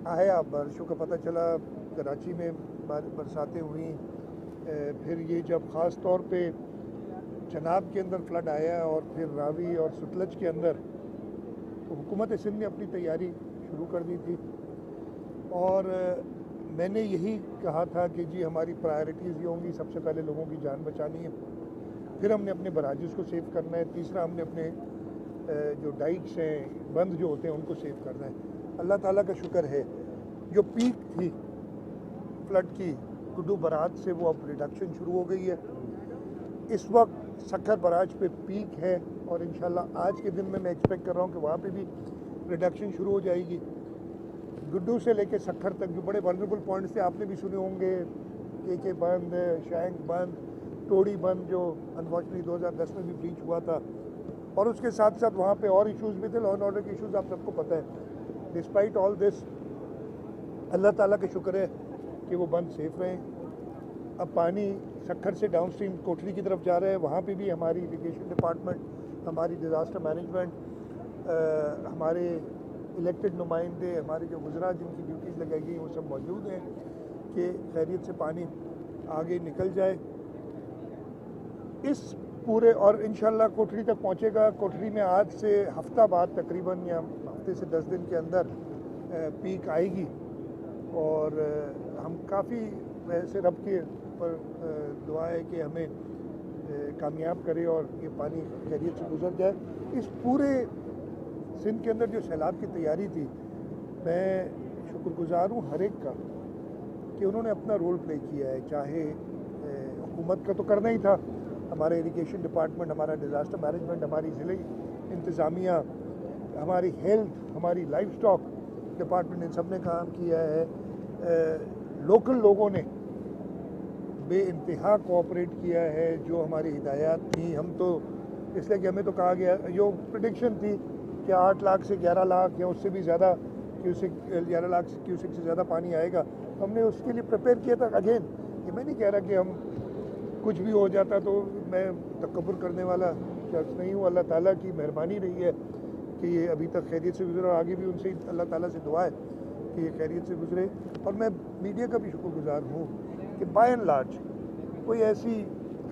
आया, बारिशों का पता चला, कराची में बरसातें हुई, फिर ये जब ख़ास तौर पे चनाब के अंदर फ्लड आया और फिर रावी और सतलज के अंदर, तो हुकूमत सिंध ने अपनी तैयारी शुरू कर दी थी। और मैंने यही कहा था कि जी हमारी प्रायोरिटीज़ ये होंगी, सबसे पहले लोगों की जान बचानी है, फिर हमने अपने बराजेस को सेव करना है, तीसरा हमने अपने जो डाइक्स हैं, बंद जो होते हैं, उनको सेव करना है। अल्लाह ताला का शुक्र है जो पीक थी फ्लड की गुड्डू बराज से वो अब रिडक्शन शुरू हो गई है। इस वक्त सक्खर बराज पे पीक है और इंशाल्लाह आज के दिन में मैं एक्सपेक्ट कर रहा हूँ कि वहाँ पे भी रिडक्शन शुरू हो जाएगी। गुड्डू से लेके सक्खर तक जो बड़े वल्नरेबल पॉइंट्स थे आपने भी सुने होंगे, KK बंद, शैंक बंद, टोड़ी बंद, जो अनफॉर्चुनेटली 2010 में भी ब्रीच हुआ था। और उसके साथ साथ वहाँ पे और इश्यूज़ भी थे, लॉ एंड ऑर्डर के इश्यूज़ आप सबको पता है। डिस्पाइट ऑल दिस अल्लाह ताला का शुक्र है कि वो बंद सेफ रहे। अब पानी सक्खर से डाउन स्ट्रीम कोठरी की तरफ जा रहा है, वहाँ पे भी हमारी इरिगेशन डिपार्टमेंट, हमारी डिज़ास्टर मैनेजमेंट, हमारे इलेक्टेड नुमाइंदे, हमारे जो गुजरा जिनकी ड्यूटीज़ लगाई गई वो सब मौजूद हैं कि खैरियत से पानी आगे निकल जाए। इस पूरे और इंशाल्लाह कोठरी तक पहुँचेगा। कोठरी में आज से हफ्ता बाद तकरीबन या हफ्ते से 10 दिन के अंदर पीक आएगी और हम काफ़ी वैसे रब के पर दुआ है कि हमें कामयाब करे और ये पानी खैरियत से गुजर जाए। इस पूरे सिंध के अंदर जो सैलाब की तैयारी थी, मैं शुक्रगुजार हूँ हर एक का कि उन्होंने अपना रोल प्ले किया है। चाहे हुकूमत का तो करना ही था, हमारे इरिगेशन डिपार्टमेंट, हमारा डिज़ास्टर मैनेजमेंट, हमारी ज़िले इंतज़ामिया, हमारी हेल्थ, हमारी लाइफ स्टॉक डिपार्टमेंट, इन सब ने काम किया है। लोकल लोगों ने बेइंतहा कोऑपरेट किया है। जो हमारी हिदायत थी, हम तो इसलिए कि हमें तो कहा गया, जो प्रेडिक्शन थी कि 8 लाख से 11 लाख या उससे भी ज़्यादा क्यूसिक, 11 लाख क्यूसिक से ज़्यादा पानी आएगा, हमने उसके लिए प्रिपेयर किया था। अगेन ये मैं नहीं कह रहा कि हम कुछ भी हो जाता तो मैं तकब्बुर करने वाला शख्स नहीं हूँ। अल्लाह ताला की मेहरबानी रही है कि ये अभी तक खैरियत से गुजरा, और आगे भी उनसे अल्लाह ताला से दुआ है कि ये खैरियत से गुजरे। और मैं मीडिया का भी शुक्रगुजार हूँ कि बाय एंड लार्ज कोई ऐसी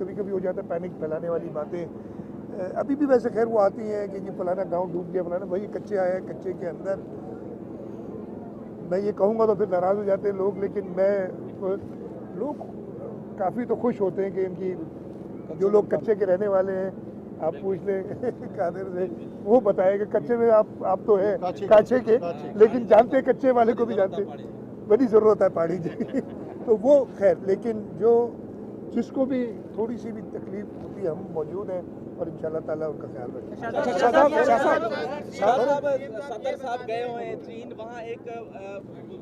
कभी कभी हो जाता है पैनिक फैलाने वाली बातें अभी भी वैसे खैर वो आती हैं कि ये फलाना गांव डूब गया, फलाना भाई कच्चे आया है, कच्चे के अंदर मैं ये कहूँगा तो फिर नाराज़ हो जाते हैं लोग, लेकिन लोग काफ़ी तो खुश होते हैं कि इनकी जो लोग कच्चे के रहने वाले हैं, आप पूछ लें कादिर से, वो बताए कि कच्चे में आप तो है काचे के, लेकिन जानते कच्चे वाले को भी जानते, बड़ी ज़रूरत है पानी की तो वो खैर, लेकिन जिसको भी थोड़ी सी भी तकलीफ होती है, हम मौजूद हैं और इंशाल्लाह ताला उनका ख्याल रखें। सदर साहब गए हुए हैं चीन, वहाँ एक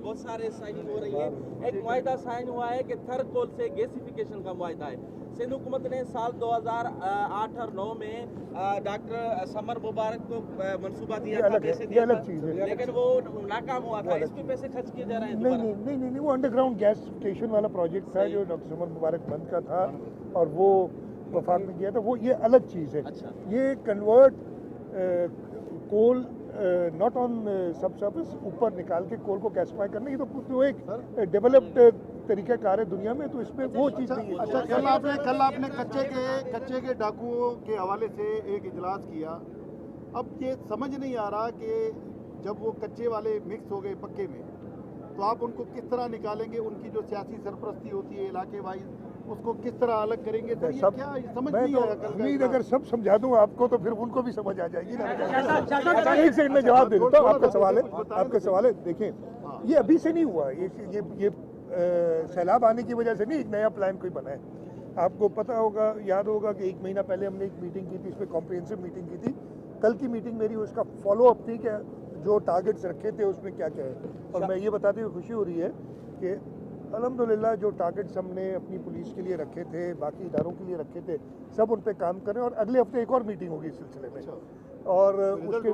बहुत सारे साइनिंग हो रही है। एक मुआहिदा साइन हुआ है कि थर कोल से गैसिफिकेशन का मुआहिदा है। सिंध हुकूमत ने साल 2008 और 9 में डॉक्टर समर मुबारक को मंसूबा दिया था, पैसे दिया था, लेकिन वो नाकाम हुआ था। इस पे पैसे खर्च किए जा रहे हैं। नहीं, वो अंडरग्राउंड गैस स्टेशन वाला प्रोजेक्ट था जो डॉक्टर समर मुबारक बंद का था और वो वफाक में किया था, वो ये अलग चीज़ है। अच्छा। ये कन्वर्ट कोल नॉट ऑन सब सर्फेस, ऊपर निकाल के कोल को गैसिफाई करना, ये तो एक डेवलप्ड तरीका कार है दुनिया में, तो इसमें वो चीज़ नहीं है। अच्छा, कल आपने कच्चे के डाकुओं के हवाले से एक इजलास किया। अब ये समझ नहीं आ रहा कि जब वो कच्चे वाले मिक्स हो गए पक्के में, तो आप उनको किस तरह निकालेंगे? उनकी जो सियासी सरपरस्ती होती है इलाके वाइज, उसको किस तरह अलग करेंगे? तो ये क्या समझ नहीं आया। उम्मीद अगर सब समझा दूं आपको तो फिर उनको भी समझ आ जाएगी ना। एक सेकंड में जवाब दे देता हूँ। आपका सवाल है, देखें ये अभी से नहीं हुआ, ये सैलाब आने की वजह से नहीं, एक नया प्लान कोई बना है। आपको पता होगा, याद होगा कि 1 महीना पहले हमने एक मीटिंग की थी, इस पर कॉम्प्रिहेंसिव मीटिंग की थी। कल की मीटिंग मेरी उसका फॉलो अप थी कि जो टारगेट्स रखे थे उसमें क्या क्या है, और मैं ये बताते हुए खुशी हो रही है कि अल्हम्दुलिल्लाह जो टारगेट्स हमने अपनी पुलिस के लिए रखे थे, बाकी इदारों के लिए रखे थे, सब उन पे काम करें। और अगले हफ्ते एक और मीटिंग होगी इस सिलसिले में, और उसके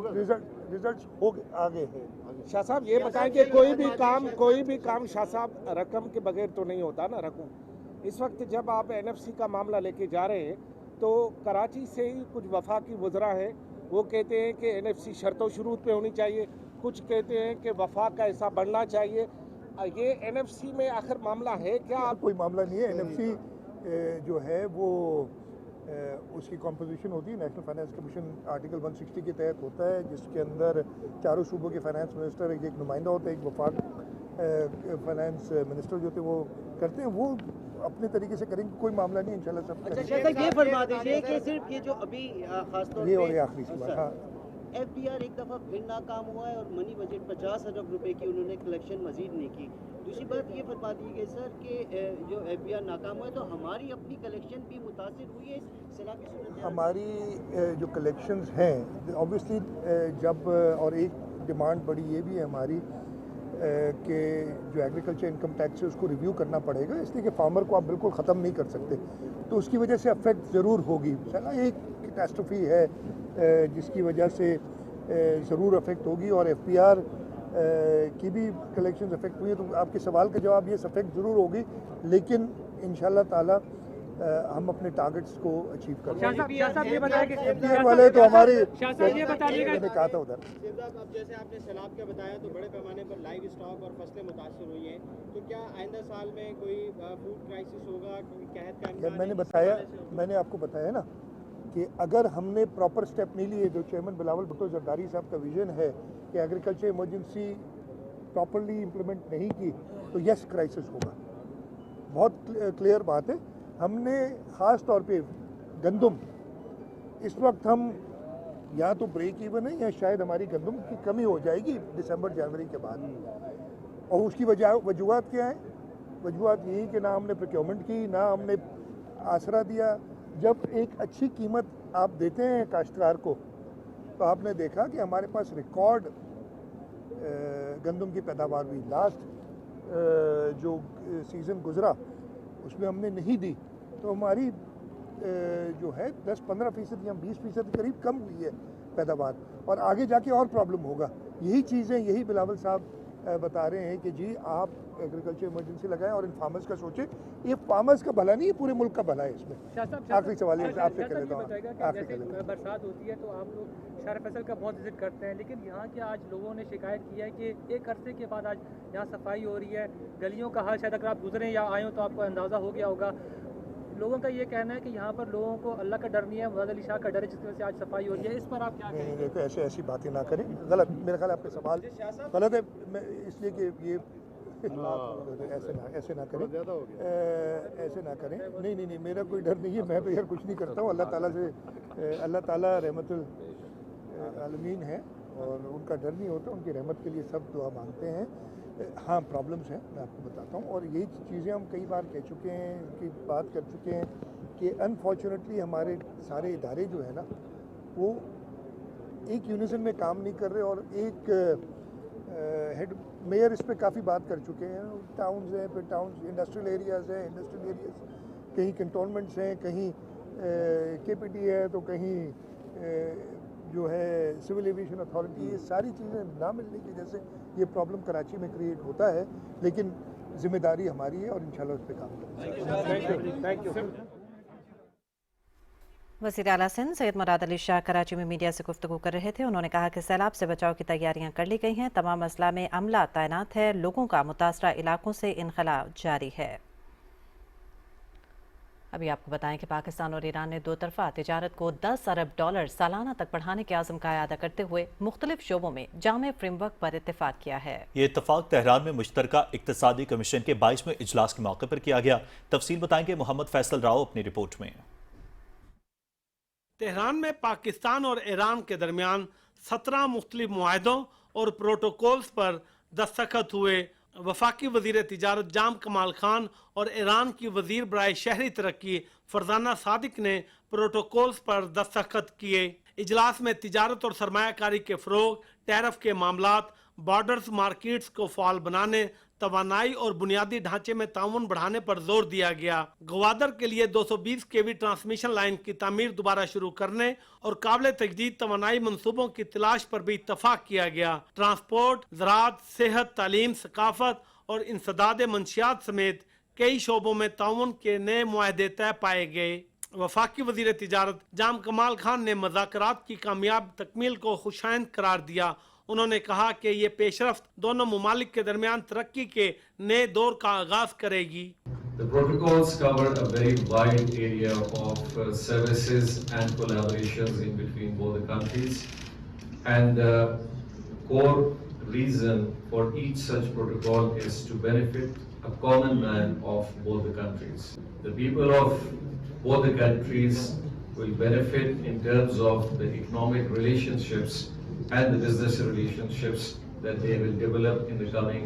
रिजल्ट्स हो आगे हैं। शाह साहब ये बताएं कि कोई भी काम शाह साहब रकम के बगैर तो नहीं होता ना। रकम इस वक्त जब आप NFC का मामला लेके जा रहे हैं, तो कराची से ही कुछ वफाकी वज़रा हैं, वो कहते हैं कि NFC शर्तों शुरूत पे होनी चाहिए, कुछ कहते हैं कि वफाक का हिस्सा बढ़ना चाहिए। ये NFC में आखिर मामला है क्या? कोई मामला नहीं है। NFC जो है वो उसकी कॉम्पोजिशन होती है, नेशनल फाइनेंस कमीशन आर्टिकल 160 के तहत होता है, जिसके अंदर चारों सूबों के फाइनेंस मिनिस्टर, एक नुमाइंदा होता है, एक वफाक फाइनेंस मिनिस्टर जो थे वो करते हैं, वो अपने तरीके से करेंगे, कोई मामला नहीं इंशाल्लाह सब। अच्छा, ये फरमा दीजिए कि सिर्फ ये जो अभी खासतौर ये और ये आखिरी सवाल, हाँ, FBR एक दफ़ा फिर नाकाम हुआ है और मनी बजट 50 अरब रुपए की उन्होंने कलेक्शन मजीद नहीं की। दूसरी बात ये फरमा दीजिए सर कि जो FBR नाकाम हुआ है तो हमारी अपनी कलेक्शन भी मुतासिर हुई है इस सैलाब की सूरत? हमारी जो कलेक्शंस हैं ऑब्वियसली जब, और एक डिमांड बड़ी ये भी है हमारी कि जो एग्रीकल्चर इनकम टैक्स है उसको रिव्यू करना पड़ेगा, इसलिए कि फार्मर को आप बिल्कुल ख़त्म नहीं कर सकते, तो उसकी वजह से अफेक्ट ज़रूर होगी। एक कैटास्ट्रोफी है जिसकी वजह से ज़रूर अफेक्ट होगी, और FBR की भी कलेक्शन अफेक्ट हुई है, तो आपके सवाल का जवाब ये अफेक्ट ज़रूर होगी, लेकिन इंशाल्लाह ताला हम अपने टारगेट्स को अचीव कर लेंगे। FBR वाले तो हमारे मैंने कहा था उधर। अब जैसे आपने सैलाब का बताया तो बड़े पैमाने पर लाइव स्टॉक और फसलें मुतासर हुई हैं, तो क्या आइंदा साल में कोई फूड क्राइसिस होगा? कहत का मैंने बताया, मैंने आपको बताया ना कि अगर हमने प्रॉपर स्टेप नहीं लिए, जो चेयरमैन बिलावल भुट्टो जरदारी साहब का विजन है कि एग्रीकल्चर इमरजेंसी प्रॉपरली इम्प्लीमेंट नहीं की, तो यस क्राइसिस होगा। बहुत क्लियर बात है। हमने ख़ास तौर पे गंदम इस वक्त हम या तो ब्रेक इवन है या शायद हमारी गंदम की कमी हो जाएगी दिसंबर जनवरी के बाद। और उसकी वजूहत क्या है? वजूहत यही कि ना हमने प्रोक्योरमेंट की, ना हमने आसरा दिया। जब एक अच्छी कीमत आप देते हैं काश्तकार को, तो आपने देखा कि हमारे पास रिकॉर्ड गंदम की पैदावार हुई। लास्ट जो सीज़न गुजरा उसमें हमने नहीं दी, तो हमारी जो है 10-15% या 20% करीब कम हुई है पैदावार, और आगे जाके और प्रॉब्लम होगा। यही चीज़ें, यही बिलावल साहब बता रहे हैं कि जी आप एग्रीकल्चर इमरजेंसी लगाएं और इन फार्मर्स का सोचें। ये फार्मर्स का भला नहीं, ये पूरे मुल्क का भला है इसमें। आखिरी सवाल आपसे कर लेता हूँ। बरसात होती है तो आप लोग शहर फैसल का बहुत विजिट करते हैं, लेकिन यहाँ के आज लोगों ने शिकायत की है कि एक अरसे के बाद आज यहाँ सफाई हो रही है। गलियों का हाल शायद अगर आप गुजरे या आए हो तो आपको अंदाज़ा हो गया होगा। लोगों का ये कहना है कि यहाँ पर लोगों को अल्लाह का डर नहीं है, मुराद अली शाह का डर है, जिसकी वजह से आज सफाई हो रही है। इस पर आप क्या कहेंगे? देखो ऐसी बातें ना करें, गलत। मेरा ख्याल आपके सवाल गलत है, मैं इसलिए कि ये ऐसे ना करें, ऐसे ना करें। नहीं, मेरा कोई डर नहीं है, मैं तो यार कुछ नहीं करता हूँ। अल्लाह ताला रहमतुल आलमीन है और उनका डर नहीं होता, उनकी रहमत के लिए सब दुआ मांगते हैं। हाँ, प्रॉब्लम्स हैं, मैं आपको बताता हूँ, और यही चीज़ें हम कई बार कह चुके हैं, उनकी बात कर चुके हैं कि अनफॉर्चुनेटली हमारे सारे इदारे जो है ना, वो एक यूनिसन में काम नहीं कर रहे। और एक हेड मेयर इस पर काफ़ी बात कर चुके हैं। टाउन्स हैं, फिर टाउन्स, इंडस्ट्रियल एरियाज़ हैं, इंडस्ट्रियल एरियाज़ कहीं कंटोनमेंट्स हैं, कहीं KPT है, तो कहीं जो है सिविल एविएशन अथॉरिटी। ये सारी चीज़ें ना मिलने की वजह से ये प्रॉब्लम कराची में क्रिएट होता है, लेकिन जिम्मेदारी हमारी है और इंशाल्लाह उस पर काम करेंगे। Thank you. वज़ीर आला सिंध सैयद मुराद अली शाह कराची में मीडिया से गुफ्तगू कर रहे थे। उन्होंने कहा कि सैलाब से बचाव की तैयारियां कर ली गई हैं, तमाम अजला में अमला तैनात है, लोगों का मुतासरा इलाकों से इनखला जारी है। अभी आपको बताएं कि पाकिस्तान और ईरान ने दो तरफा तिजारत को $10 अरब सालाना तक बढ़ाने के आज़म का अदा करते हुए मुख्तलिफ शोबों में जामे फ्रेमवर्क पर इत्तेफाक किया है। ये इत्तेफाक तेहरान में मुश्तरका इक्तिसादी कमीशन के 22वें इजलास के मौके पर किया गया। तफसील बताएंगे मोहम्मद फैसल राव अपनी रिपोर्ट में। तेहरान में पाकिस्तान और ईरान के दरमियान 17 मुख्तलिफ मुआहदों और प्रोटोकॉल्स पर दस्तखत हुए। वफाकी वजीर तिजारत जाम कमाल खान और ईरान की वजीर बराए शहरी तरक्की फरजाना सादिक ने प्रोटोकॉल्स पर दस्तखत किए। इजलास में तिजारत और सरमायाकारी के फ़रोग, टैरिफ के मामलात, बॉर्डर्स मार्केट्स को फ़ाल बनाने, तवानाई और बुनियादी ढांचे में ताउन बढ़ाने पर जोर दिया गया। गवादर के लिए 220 kV ट्रांसमिशन लाइन की तामीर दोबारा शुरू करने और काबिल तजदीद तवानाई मंसूबों की तलाश पर भी इत्तफाक किया गया। ट्रांसपोर्ट, ज़राअत, सेहत, तालीम, सकाफत और इंसदाद मंशियात समेत कई शोबों में ताउन के नए मुआहदे तय पाए गए। वफाकी वजीर तिजारत जाम कमाल खान ने मज़ाकरात की कामयाब तकमील को खुशाइंद करार दिया। उन्होंने कहा कि ये पेशरफ्त दोनों मुमालिक के दरमियान तरक्की के नए दौर का आगाज करेगी। The protocols cover a very wide area of services and collaborations in between both the countries, and the core reason for each such protocol is to benefit a common man of both the countries. The people of both the countries will benefit in terms of the economic relationships and the business relationships that they will develop in the coming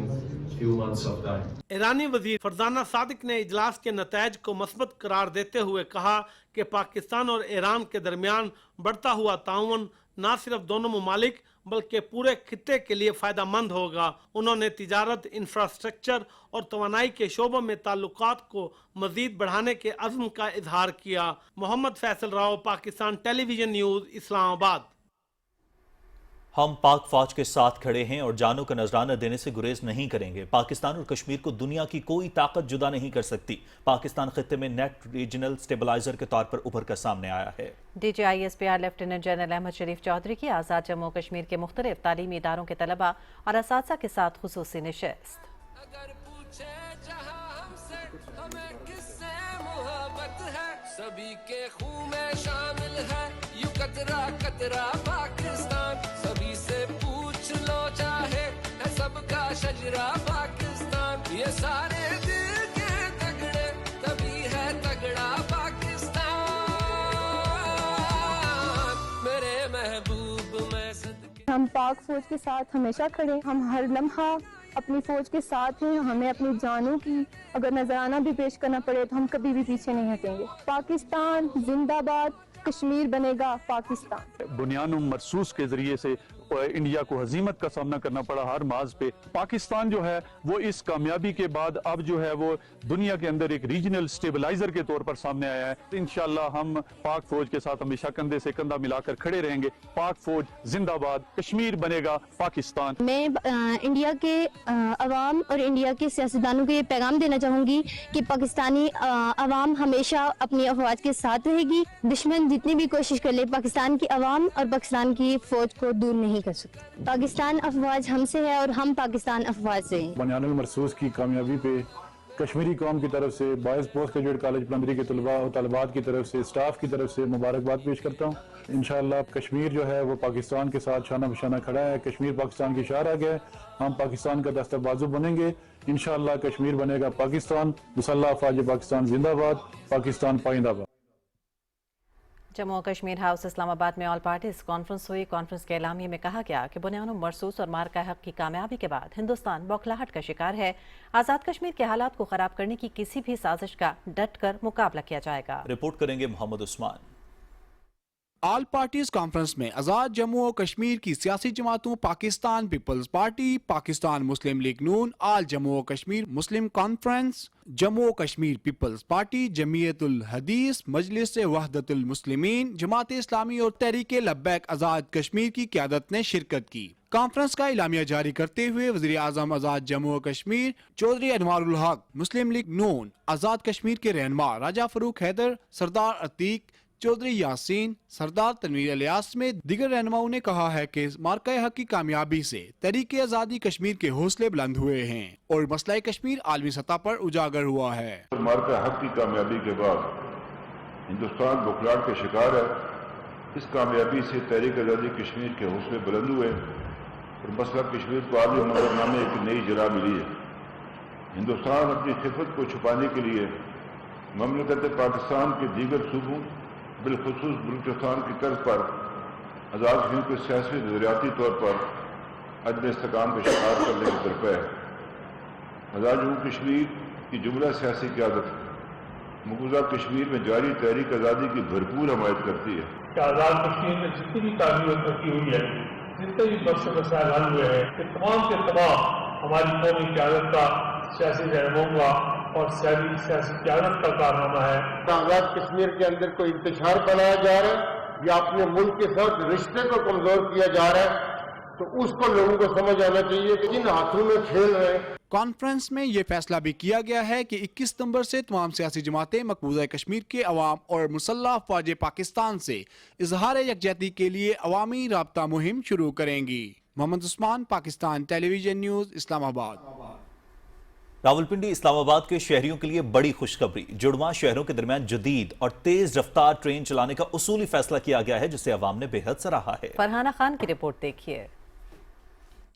few months of time. ईरानी वजीर फरजाना सादिक ने इजलास के नतायज को मस्बत करार देते हुए कहा कि पाकिस्तान और ईरान के दरमियान बढ़ता हुआ ताउन न सिर्फ दोनों मुमालिक बल्कि पूरे खित्ते के लिए फायदा मंद होगा। उन्होंने तिजारत, इंफ्रास्ट्रक्चर और तवानाई के शोबों में ताल्लुकात को मजीद बढ़ाने के अज़्म का इजहार किया। Mohammad Faisal Rao, Pakistan television news, Islamabad. हम पाक फौज के साथ खड़े हैं और जानों का नजराना देने से गुरेज नहीं करेंगे। पाकिस्तान और कश्मीर को दुनिया की कोई ताकत जुदा नहीं कर सकती। पाकिस्तान खित्ते में नेट रीजनल स्टेबलाइजर के तौर पर उभर कर सामने आया है। DGISPR lieutenant general Ahmed Sharif Chaudhry की आज़ाद जम्मू कश्मीर के मुख्तलिफ तालीमी इदारों के तलबा और असातिज़ा के साथ खुसूसी नशिस्त। सभी के खून में शामिल है यू कतरा कतरा पाकिस्तान, सभी से पूछ लो चाहे है सबका शजरा पाकिस्तान, ये सारे दिल के तगड़े तभी है तगड़ा पाकिस्तान। پاک فوج کے ساتھ ہمیشہ کھڑے. ہم ہر لمحہ اپنی فوج کے ساتھ ہیں. ہمیں اپنی جانوں کی اگر نذرانہ بھی پیش کرنا پڑے تو ہم کبھی بھی پیچھے نہیں ہٹیں گے. پاکستان زندہ باد. کشمیر بنے گا پاکستان. بنیان مرصوص کے ذریعے سے انڈیا کو ہزیمت کا سامنا کرنا پڑا ہر مارز پہ. پاکستان جو ہے وہ اس کامیابی کے بعد اب جو ہے وہ دنیا کے اندر ایک ریجنل سٹیبلائزر کے طور پر سامنے آیا ہے. انشاءاللہ ہم پاک فوج کے ساتھ ہمیشہ کندھے سے کندھا ملا کر کھڑے رہیں گے. پاک فوج زندہ باد. کشمیر بنے گا پاکستان. میں انڈیا کے عوام اور انڈیا کے سیاستدانوں کو یہ پیغام دینا چاہوں گی کہ پاکستانی عوام ہمیشہ اپنی افواج کے ساتھ رہے گی. دشمن جتنی بھی کوشش کر لے پاکستان کی عوام اور پاکستان کی فوج کو دور نہیں کر سکتے. پاکستان افواج ہم سے ہے اور ہم پاکستان افواج سے ہیں. بنیان المرصوص کی کامیابی پہ کشمیری قوم کی طرف سے بائز پوسٹ گریجویٹ کالج پلندری کے طلباء و طالبات کی طرف سے اسٹاف کی طرف سے مبارکباد پیش کرتا ہوں. انشاءاللہ کشمیر جو ہے وہ پاکستان کے ساتھ شانہ بشانہ کھڑا ہے. کشمیر پاکستان کی شاہ آگے ہے. ہم پاکستان کا دستہ بازو بنیں گے. انشاءاللہ کشمیر بنے گا پاکستان. مسلح افواج پاکستان زندہ باد. پاکستان پائندہ باد. جموں و کشمیر ہاؤس اسلام آباد میں آل پارٹیز کانفرنس ہوئی. کانفرنس کے اعلامیے میں کہا گیا کہ بنیان مرصوص اور مارکہ حق کی کامیابی کے بعد ہندوستان بوکھلاہٹ کا شکار ہے. آزاد کشمیر کے حالات کو خراب کرنے کی کسی بھی سازش کا ڈٹ کر مقابلہ کیا جائے گا. رپورٹ کریں گے Muhammad Usman. All parties conference میں آزاد جموں و کشمیر کی سیاسی جماعتوں پاکستان پیپلز پارٹی, پاکستان مسلم لیگ نون, آل جموں و کشمیر مسلم کانفرنس, جموں و کشمیر پیپلز پارٹی, جمعیت الحدیث, مجلس وحدت المسلمین, جماعت اسلامی اور تحریک لبیک آزاد کشمیر کی قیادت نے شرکت کی. کانفرنس کا اعلامیہ جاری کرتے ہوئے وزیر اعظم آزاد جموں و کشمیر چودھری انوار الحق, مسلم لیگ نون آزاد کشمیر کے رہنما راجہ فاروق حیدر, سردار عتیق, چودھری یاسین, سردار تنویر الیاس سمیت دیگر رہنماؤں نے کہا ہے کہ مارکہ حق کی کامیابی سے تحریک آزادی کشمیر کے حوصلے بلند ہوئے ہیں اور مسئلہ کشمیر عالمی سطح پر اجاگر ہوا ہے. مارکہ حق کی کامیابی کے بعد ہندوستان بوکھلاہٹ کا شکار ہے. اس کامیابی سے تحریک آزادی کشمیر کے حوصلے بلند ہوئے اور مسئلہ کشمیر کو عالمی منظر میں ایک نئی جگہ ملی ہے. ہندوستان اپنی خفت کو چھپانے کے لیے مملکت پاکستان کے دیگر صوبوں بالخصوص بلوچستان کی طرز پر آزاد کشمیر کو سیاسی نظریاتی طور پر عدم استحکام کا شکار کرنے کی طرف ہے. آزاد جموں کشمیر کی جملہ سیاسی قیادت مقبوضہ کشمیر میں جاری تحریک آزادی کی بھرپور حمایت کرتی ہے. آزاد کشمیر میں جتنی بھی تعمیر و ترقی ہوئی ہے, جتنے بھی مسائل حل ہوئے ہیں, کہ تمام کے تمام ہماری قومی قیادت کا, سیاسی رہنماؤں کا اور سیاسی قیادت کا کارنامہ ہے. آزاد کشمیر کے اندر کوئی انتشار بنایا جا رہا ہے یا اپنے ملک کے ساتھ رشتے کو کمزور کیا جا رہا ہے, تو اس کو لوگوں کو سمجھ آنا چاہیے کہ جن ہاتھوں میں کھیل رہے ہیں. کانفرنس میں یہ فیصلہ بھی کیا گیا ہے کہ 21 ستمبر سے تمام سیاسی جماعتیں مقبوضہ کشمیر کے عوام اور مسلح افواج پاکستان سے اظہار یکجہتی کے لیے عوامی رابطہ مہم شروع کریں گی. Muhammad Usman, Pakistan television news, اسلام آباد. راولپنڈی اسلام آباد کے شہریوں کے لیے بڑی خوشخبری. جڑواں شہروں کے درمیان جدید اور تیز رفتار ٹرین چلانے کا اصولی فیصلہ کیا گیا ہے, جسے عوام نے بے حد سراہا ہے. فرحانہ خان کی رپورٹ دیکھیے.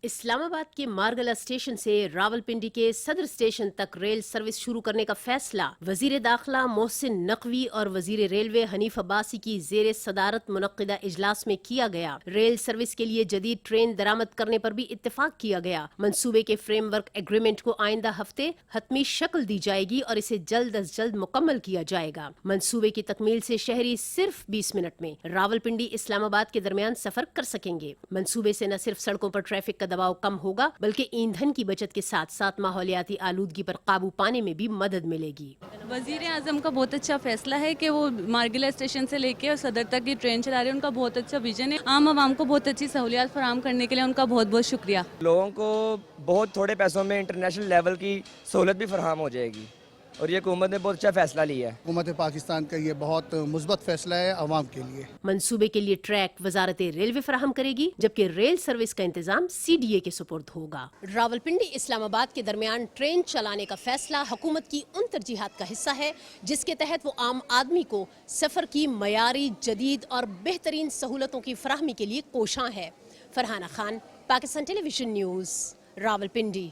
اسلام آباد کے مارگلہ اسٹیشن سے راولپنڈی کے صدر اسٹیشن تک ریل سروس شروع کرنے کا فیصلہ وزیر داخلہ محسن نقوی اور وزیر ریلوے حنیف عباسی کی زیر صدارت منعقدہ اجلاس میں کیا گیا. ریل سروس کے لیے جدید ٹرین درآمد کرنے پر بھی اتفاق کیا گیا. منصوبے کے فریم ورک ایگریمنٹ کو آئندہ ہفتے حتمی شکل دی جائے گی اور اسے جلد از جلد مکمل کیا جائے گا. منصوبے کی تکمیل سے شہری صرف 20 منٹ میں راولپنڈی اسلام آباد کے درمیان سفر کر سکیں گے. منصوبے سے نہ صرف سڑکوں پر ٹریفک کا دباؤ کم ہوگا بلکہ ایندھن کی بچت کے ساتھ ساتھ ماحولیاتی آلودگی پر قابو پانے میں بھی مدد ملے گی. وزیر اعظم کا بہت اچھا فیصلہ ہے کہ وہ مارگلہ اسٹیشن سے لے کے صدر تک یہ ٹرین چلا رہے ہیں. ان کا بہت اچھا ویژن ہے. عام عوام کو بہت اچھی سہولیات فراہم کرنے کے لیے ان کا بہت بہت شکریہ. لوگوں کو بہت تھوڑے پیسوں میں انٹرنیشنل لیول کی سہولت بھی فراہم ہو جائے گی اور یہ حکومت نے بہت اچھا فیصلہ لیا ہے. حکومت پاکستان کا یہ بہت مثبت فیصلہ ہے عوام کے لیے. منصوبے کے لیے ٹریک وزارت ریلوے فراہم کرے گی جبکہ ریل سروس کا انتظام CDA کے سپرد ہوگا. راولپنڈی اسلام آباد کے درمیان ٹرین چلانے کا فیصلہ حکومت کی ان ترجیحات کا حصہ ہے جس کے تحت وہ عام آدمی کو سفر کی معیاری, جدید اور بہترین سہولتوں کی فراہمی کے لیے کوشاں ہے. Farhana Khan, Pakistan television news, Rawalpindi.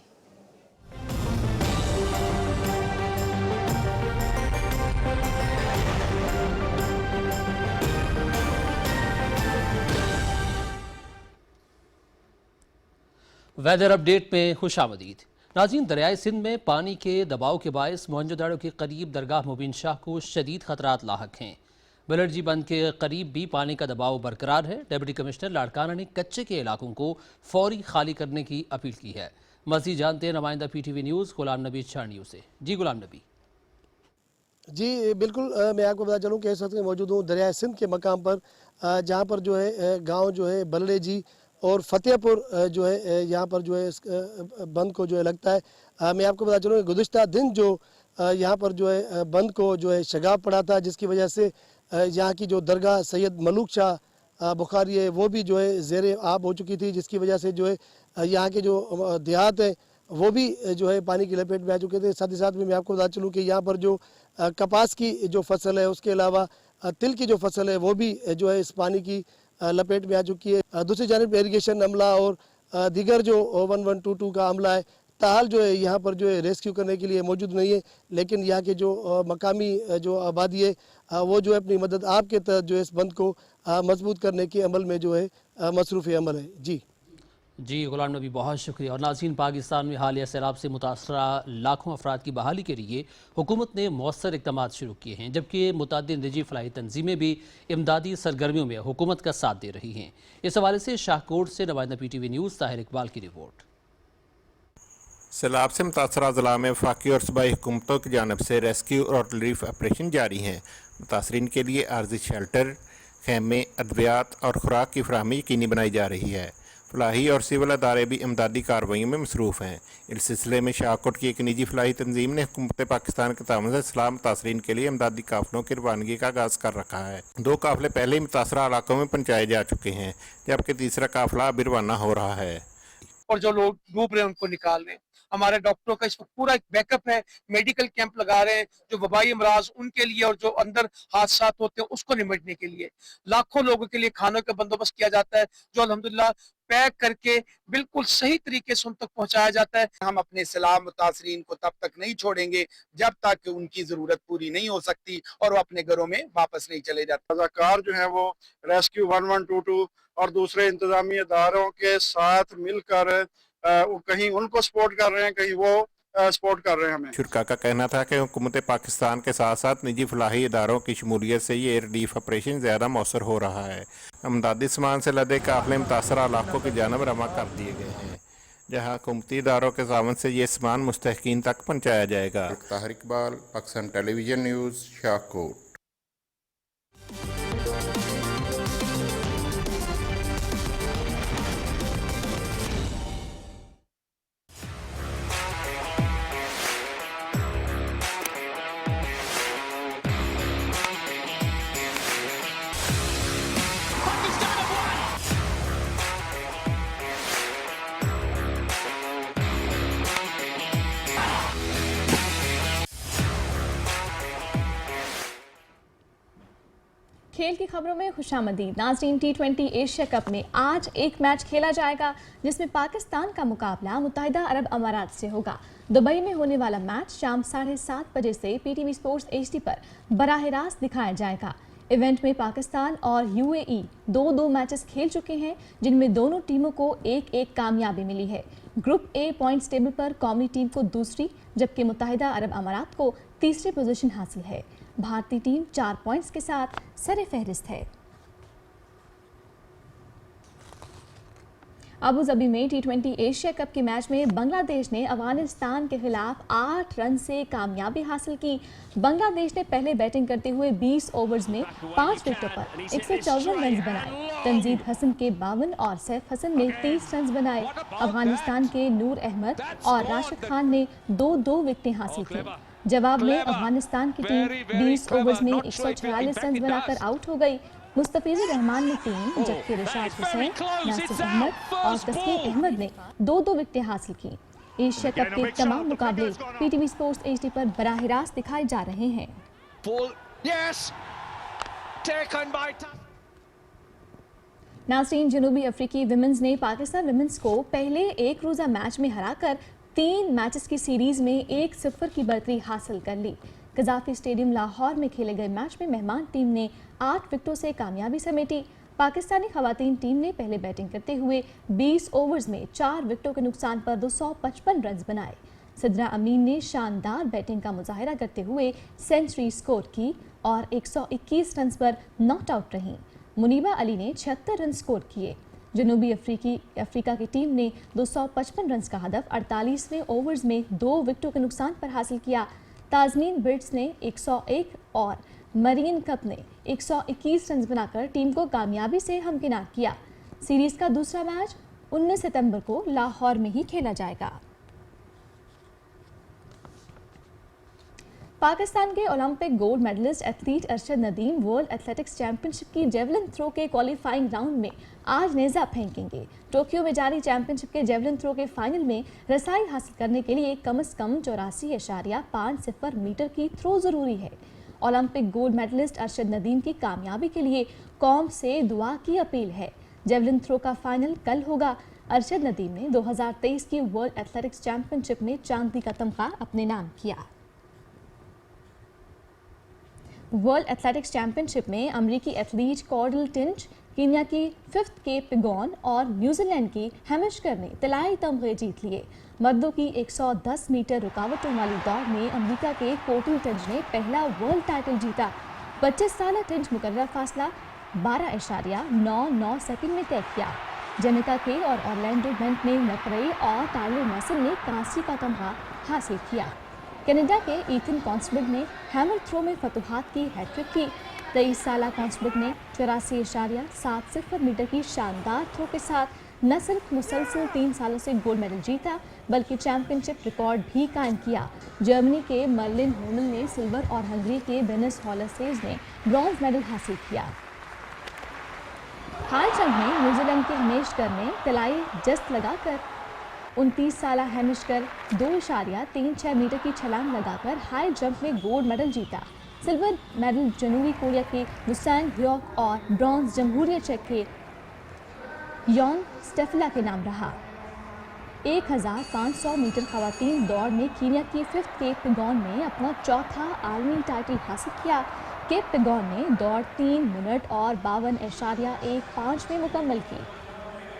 Weather update में खुशामदीद। नाज़रीन, दरियाए सिंध में पानी के दबाव के बायस मोहनजोदड़ो के करीब दरगाह मुबीन शाह को शदीद खतरात लाहक हैं। बिलर्जी बंद के करीब भी पानी का दबाव बरकरार है। डिप्टी कमिश्नर लाड़काना ने कच्चे के इलाकों को फौरी खाली करने की अपील की है। मज़ीद जानते हैं नुमाइंदा PTV न्यूज़ गुलाम नबी छाणियों से। जी गुलाम नबी। जी बिल्कुल, मैं आपको बता चलूँ कि इस वक्त मौजूद हूँ दरियाए सिंध के मकाम पर, जहाँ पर जो है गांव जो है बलड़े जी और फतेहपुर जो है यहाँ पर जो है इस बंद को जो है लगता है। मैं आपको बता चलूँ कि गुज़िश्ता दिन जो यहाँ पर जो है बंद को जो है शगाब पड़ा था, जिसकी वजह से यहाँ की जो दरगाह सैयद मलूक शाह बुखारी है वो भी जो है ज़ेर आब हो चुकी थी, जिसकी वजह से जो है यहाँ के जो देहात है वो भी जो है पानी की लपेट में आ चुके थे। साथ ही साथ में मैं आपको बता चलूँ कि यहाँ पर जो कपास की जो फसल है, उसके अलावा तिल की जो फसल है वो भी जो है इस पानी की लपेट में आ चुकी है। दूसरी जानिब इरिगेशन अमला और दीगर जो 1122 का अमला है ताहाल जो है यहाँ पर जो है रेस्क्यू करने के लिए मौजूद नहीं है, लेकिन यहाँ के जो मकामी जो आबादी है वो जो है अपनी मदद आपके तहत जो है इस बंद को मजबूत करने के अमल में जो है मसरूफ़ अमल है। जी गुलाम नबी, बहुत शुक्रिया। और नाज़रीन, पाकिस्तान में हालिया सैलाब से मुतासरा लाखों अफराद की बहाली के लिए हुकूमत ने मौसर इक़दामात शुरू किए हैं, जबकि मुतअद्दिद निजी फलाही तंजीमें भी इमदादी सरगर्मियों में हुकूमत का साथ दे रही हैं। इस हवाले से शाहकोट से नुमाइंदा PTV न्यूज़ ताहिर इकबाल की रिपोर्ट। सैलाब से मुतासरा ज़िला में वफाकी और सूबाई हुकूमतों की जानिब से रेस्क्यू और रिलीफ ऑपरेशन जारी हैं। मुतासरीन के लिए आर्जी शेल्टर, खेमे, अद्वियात और खुराक की फराहमी यकीनी बनाई जा रही है। फलाही और सिविल अदारे भी इमदादी कार्रवाइयों में मसरूफ़ हैं। इस सिलसिले में शाहकोट की एक निजी फलाही तंजीम ने हुकूमत पाकिस्तान के ताउन से इस्लाम मुतासरीन के लिए इमदादी काफ़िलों की रवानगी का आगाज़ कर रखा है। 2 काफ़िले पहले ही मुतासरा इलाकों में पहुँचाए जा चुके हैं, जबकि तीसरा काफ़िला अभी रवाना हो रहा है। और जो लोग डूब रहे हैं उनको निकाल रहे हैं। हमारे डॉक्टरों का इस वक्त पूरा एक बैकअप है, मेडिकल कैंप लगा रहे हैं जो वबाई अमराज उनके लिए और जो अंदर हादसा होते हैं उसको निपटने के लिए। लाखों लोगों के लिए खानों का बंदोबस्त किया जाता है, जो अल्हम्दुलिल्लाह पैक करके बिल्कुल सही तरीके से उन तक पहुंचाया जाता है। हम अपने सलाम मुतासरीन को तब तक नहीं छोड़ेंगे जब तक कि उनकी जरूरत पूरी नहीं हो सकती और वो अपने घरों में वापस नहीं चले जाते। रज़ाकार जो है वो रेस्क्यू 1122 और दूसरे इंतजामी इदारों के साथ मिलकर कहीं उनको सपोर्ट कर रहे हैं, कहीं वो सपोर्ट कर रहे हैं हमें। शुरका का कहना था कि हुकूमत पाकिस्तान के साथ साथ निजी फलाही इदारों की शमूलियत से ये रिलीफ ऑपरेशन ज़्यादा मौसर हो रहा है। अमदादी सामान से लदे काफ़िले मुतासरा इलाकों की जानब रवा कर दिए गए हैं, जहाँ हुकूमती इदारों के ताउन से ये सामान मुस्तहकीन तक पहुँचाया जाएगा। Tahir Iqbal, Pakistan television news, Shahkot. खेल की खबरों में खुशामदीद। नाज़रीन, T20 एशिया कप में आज एक मैच खेला जाएगा, जिसमें पाकिस्तान का मुकाबला मुत्तहिदा अरब अमारात से होगा। दुबई में होने वाला मैच शाम 7:30 बजे से PTV स्पोर्ट्स HD पर बराह रास्त दिखाया जाएगा। इवेंट में पाकिस्तान और UAE 2-2 मैचेस खेल चुके हैं, जिनमें दोनों टीमों को 1-1 कामयाबी मिली है। ग्रुप A पॉइंट्स टेबल पर कौमी टीम को दूसरी, जबकि मुत्तहिदा अरब अमारात को तीसरी पोजीशन हासिल है। भारतीय टीम 4 पॉइंट्स के साथ सरे फहरिस्त है। अबू धाबी में T20 एशिया कप के मैच में बांग्लादेश ने अफगानिस्तान के खिलाफ 8 रन से कामयाबी हासिल की। बांग्लादेश ने पहले बैटिंग करते हुए 20 ओवर्स में 5 विकेटों पर 154 रन बनाए। तंजीद हसन के 52 और सैफ हसन ने 30 रन बनाए। अफगानिस्तान के नूर अहमद और राशिद खान ने 2-2 विकेटें हासिल की। जवाब में अफगानिस्तान की टीम 20 ओवर्स में 146 रन बनाकर आउट हो गई। मुस्तफिजुर रहमान ने 3, जबकि रिशाद हुसैन, नासिर अहमद और तस्कीर अहमद ने 2-2 विकेटें हासिल की। एशिया कप के तमाम मुकाबले PTV स्पोर्ट्स HD पर बराह रास्त दिखाए जा रहे हैं। नाज़रीन, जनूबी अफ्रीकी विमेंस ने पाकिस्तान विमेंस को पहले एक रोज़ा मैच में हराकर 3 मैचेस की सीरीज में 1-0 की बढ़तरी हासिल कर ली। कज़ाफी स्टेडियम लाहौर में खेले गए मैच में मेहमान टीम ने 8 विकेटों से कामयाबी समेटी। पाकिस्तानी खवातीन टीम ने पहले बैटिंग करते हुए 20 ओवर्स में 4 विकेटों के नुकसान पर 255 रन बनाए। सिद्रा अमीन ने शानदार बैटिंग का मुजाहिरा करते हुए सेंचुरी स्कोर की और 121 रन पर नॉट आउट रहीं। मुनीबा अली ने 76 रन स्कोर किए। जनूबी अफ्रीका की टीम ने 255 रन का हदफ 48वें ओवर्स में 2 विकेटों के नुकसान पर हासिल किया। ताजमीन ब्रिट्स ने 101 और मरीन कप ने 121 रन बनाकर टीम को कामयाबी से हमकिनार किया। सीरीज का दूसरा मैच 19 सितंबर को लाहौर में ही खेला जाएगा। पाकिस्तान के Olympic gold medallist athlete Arshad Nadeem world athletics championship की जेवलिन थ्रो के क्वालिफाइंग राउंड में आज नेजा फेंकेंगे। टोक्यो में जारी चैंपियनशिप के जेवलिन थ्रो के फाइनल में रसाई हासिल करने के लिए कम से कम 84.50 मीटर की थ्रो जरूरी है। Olympic gold medallist Arshad Nadeem की कामयाबी के लिए कौम से दुआ की अपील है। जेवलिन थ्रो का फाइनल कल होगा। अरशद नदीम ने 2023 की वर्ल्ड एथलेटिक्स चैंपियनशिप में चांदी का तमगा अपने नाम किया। वर्ल्ड एथलेटिक्स चैंपियनशिप में अमेरिकी एथलीट कॉर्डल टिंच, कीनिया की 5th के पिगॉन और न्यूजीलैंड की हेमिशकर ने तिलाई तमगे जीत लिए। मर्दों की 110 मीटर रुकावटों वाली दौड़ में अमेरिका के कोर्टल टिंच ने पहला वर्ल्ड टाइटल जीता। 25 साल टिंच मुकर्रर फासला 12.99 सेकंड में तय किया। जेनिका के और ऑरलैंडो बेंट ने नकरे और टाइलर मैसन ने कांसी का तमगा हासिल किया। कनाडा के ईथन कॉन्स्टबर्ग ने हैमर थ्रो में फतुहात की हैट्रिक की। 23 साल कॉन्स्टबर्ग ने 84.70 मीटर की शानदार थ्रो के साथ न सिर्फ मुसलसल 3 सालों से गोल्ड मेडल जीता बल्कि चैंपियनशिप रिकॉर्ड भी कायम किया। जर्मनी के मर्लिन होमल ने सिल्वर और हंगरी के बेनिस हॉलसेज ने ब्रॉन्ज मेडल हासिल किया। हाई जंप में न्यूजीलैंड के हमेशकर ने तिलाई जस्त लगाकर 29 साल हेमिशकर 2.36 मीटर की छलांग लगाकर हाई जंप में गोल्ड मेडल जीता। सिल्वर मेडल जनूबी कोरिया के वुसांग ह्योक और ब्रॉन्ज जमहूरिया चेक के यॉन स्टेफला के नाम रहा। 1500 मीटर खवातीन दौड़ में कीनिया की 5th के पिगॉन ने अपना चौथा आलमी टाइटल हासिल किया। केप पिगॉन ने दौड़ 3 मिनट और 52.15 में मुकम्मल की।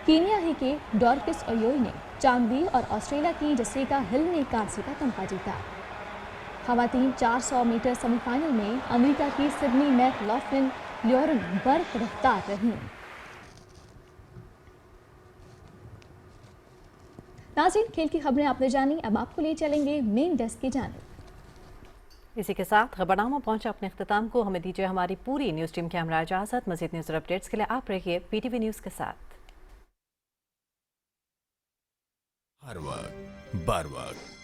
कीनिया ही के डॉर्किस ओयोई ने चांदी और ऑस्ट्रेलिया की जसीका हिल ने कांसे का तमगा जीता। खवातीन 400 मीटर सेमीफाइनल में अमेरिका की सिडनी मैकलॉफ्लिन ल्योरन बर्फ रफ्तार रहीं। नाज़रीन, खेल की खबरें आपने जानी, अब आपको ले चलेंगे मेन डेस्क की जानिब। इसी के साथ खबरनामा पहुंचा अपने इख्तिताम को। हमें दीजिए हमारी पूरी न्यूज़ टीम के हमरा इजाज़त। मज़ीद न्यूज़ और अपडेट्स के लिए आप रहिए PTV न्यूज़ के साथ। हर वक्त बार वक्त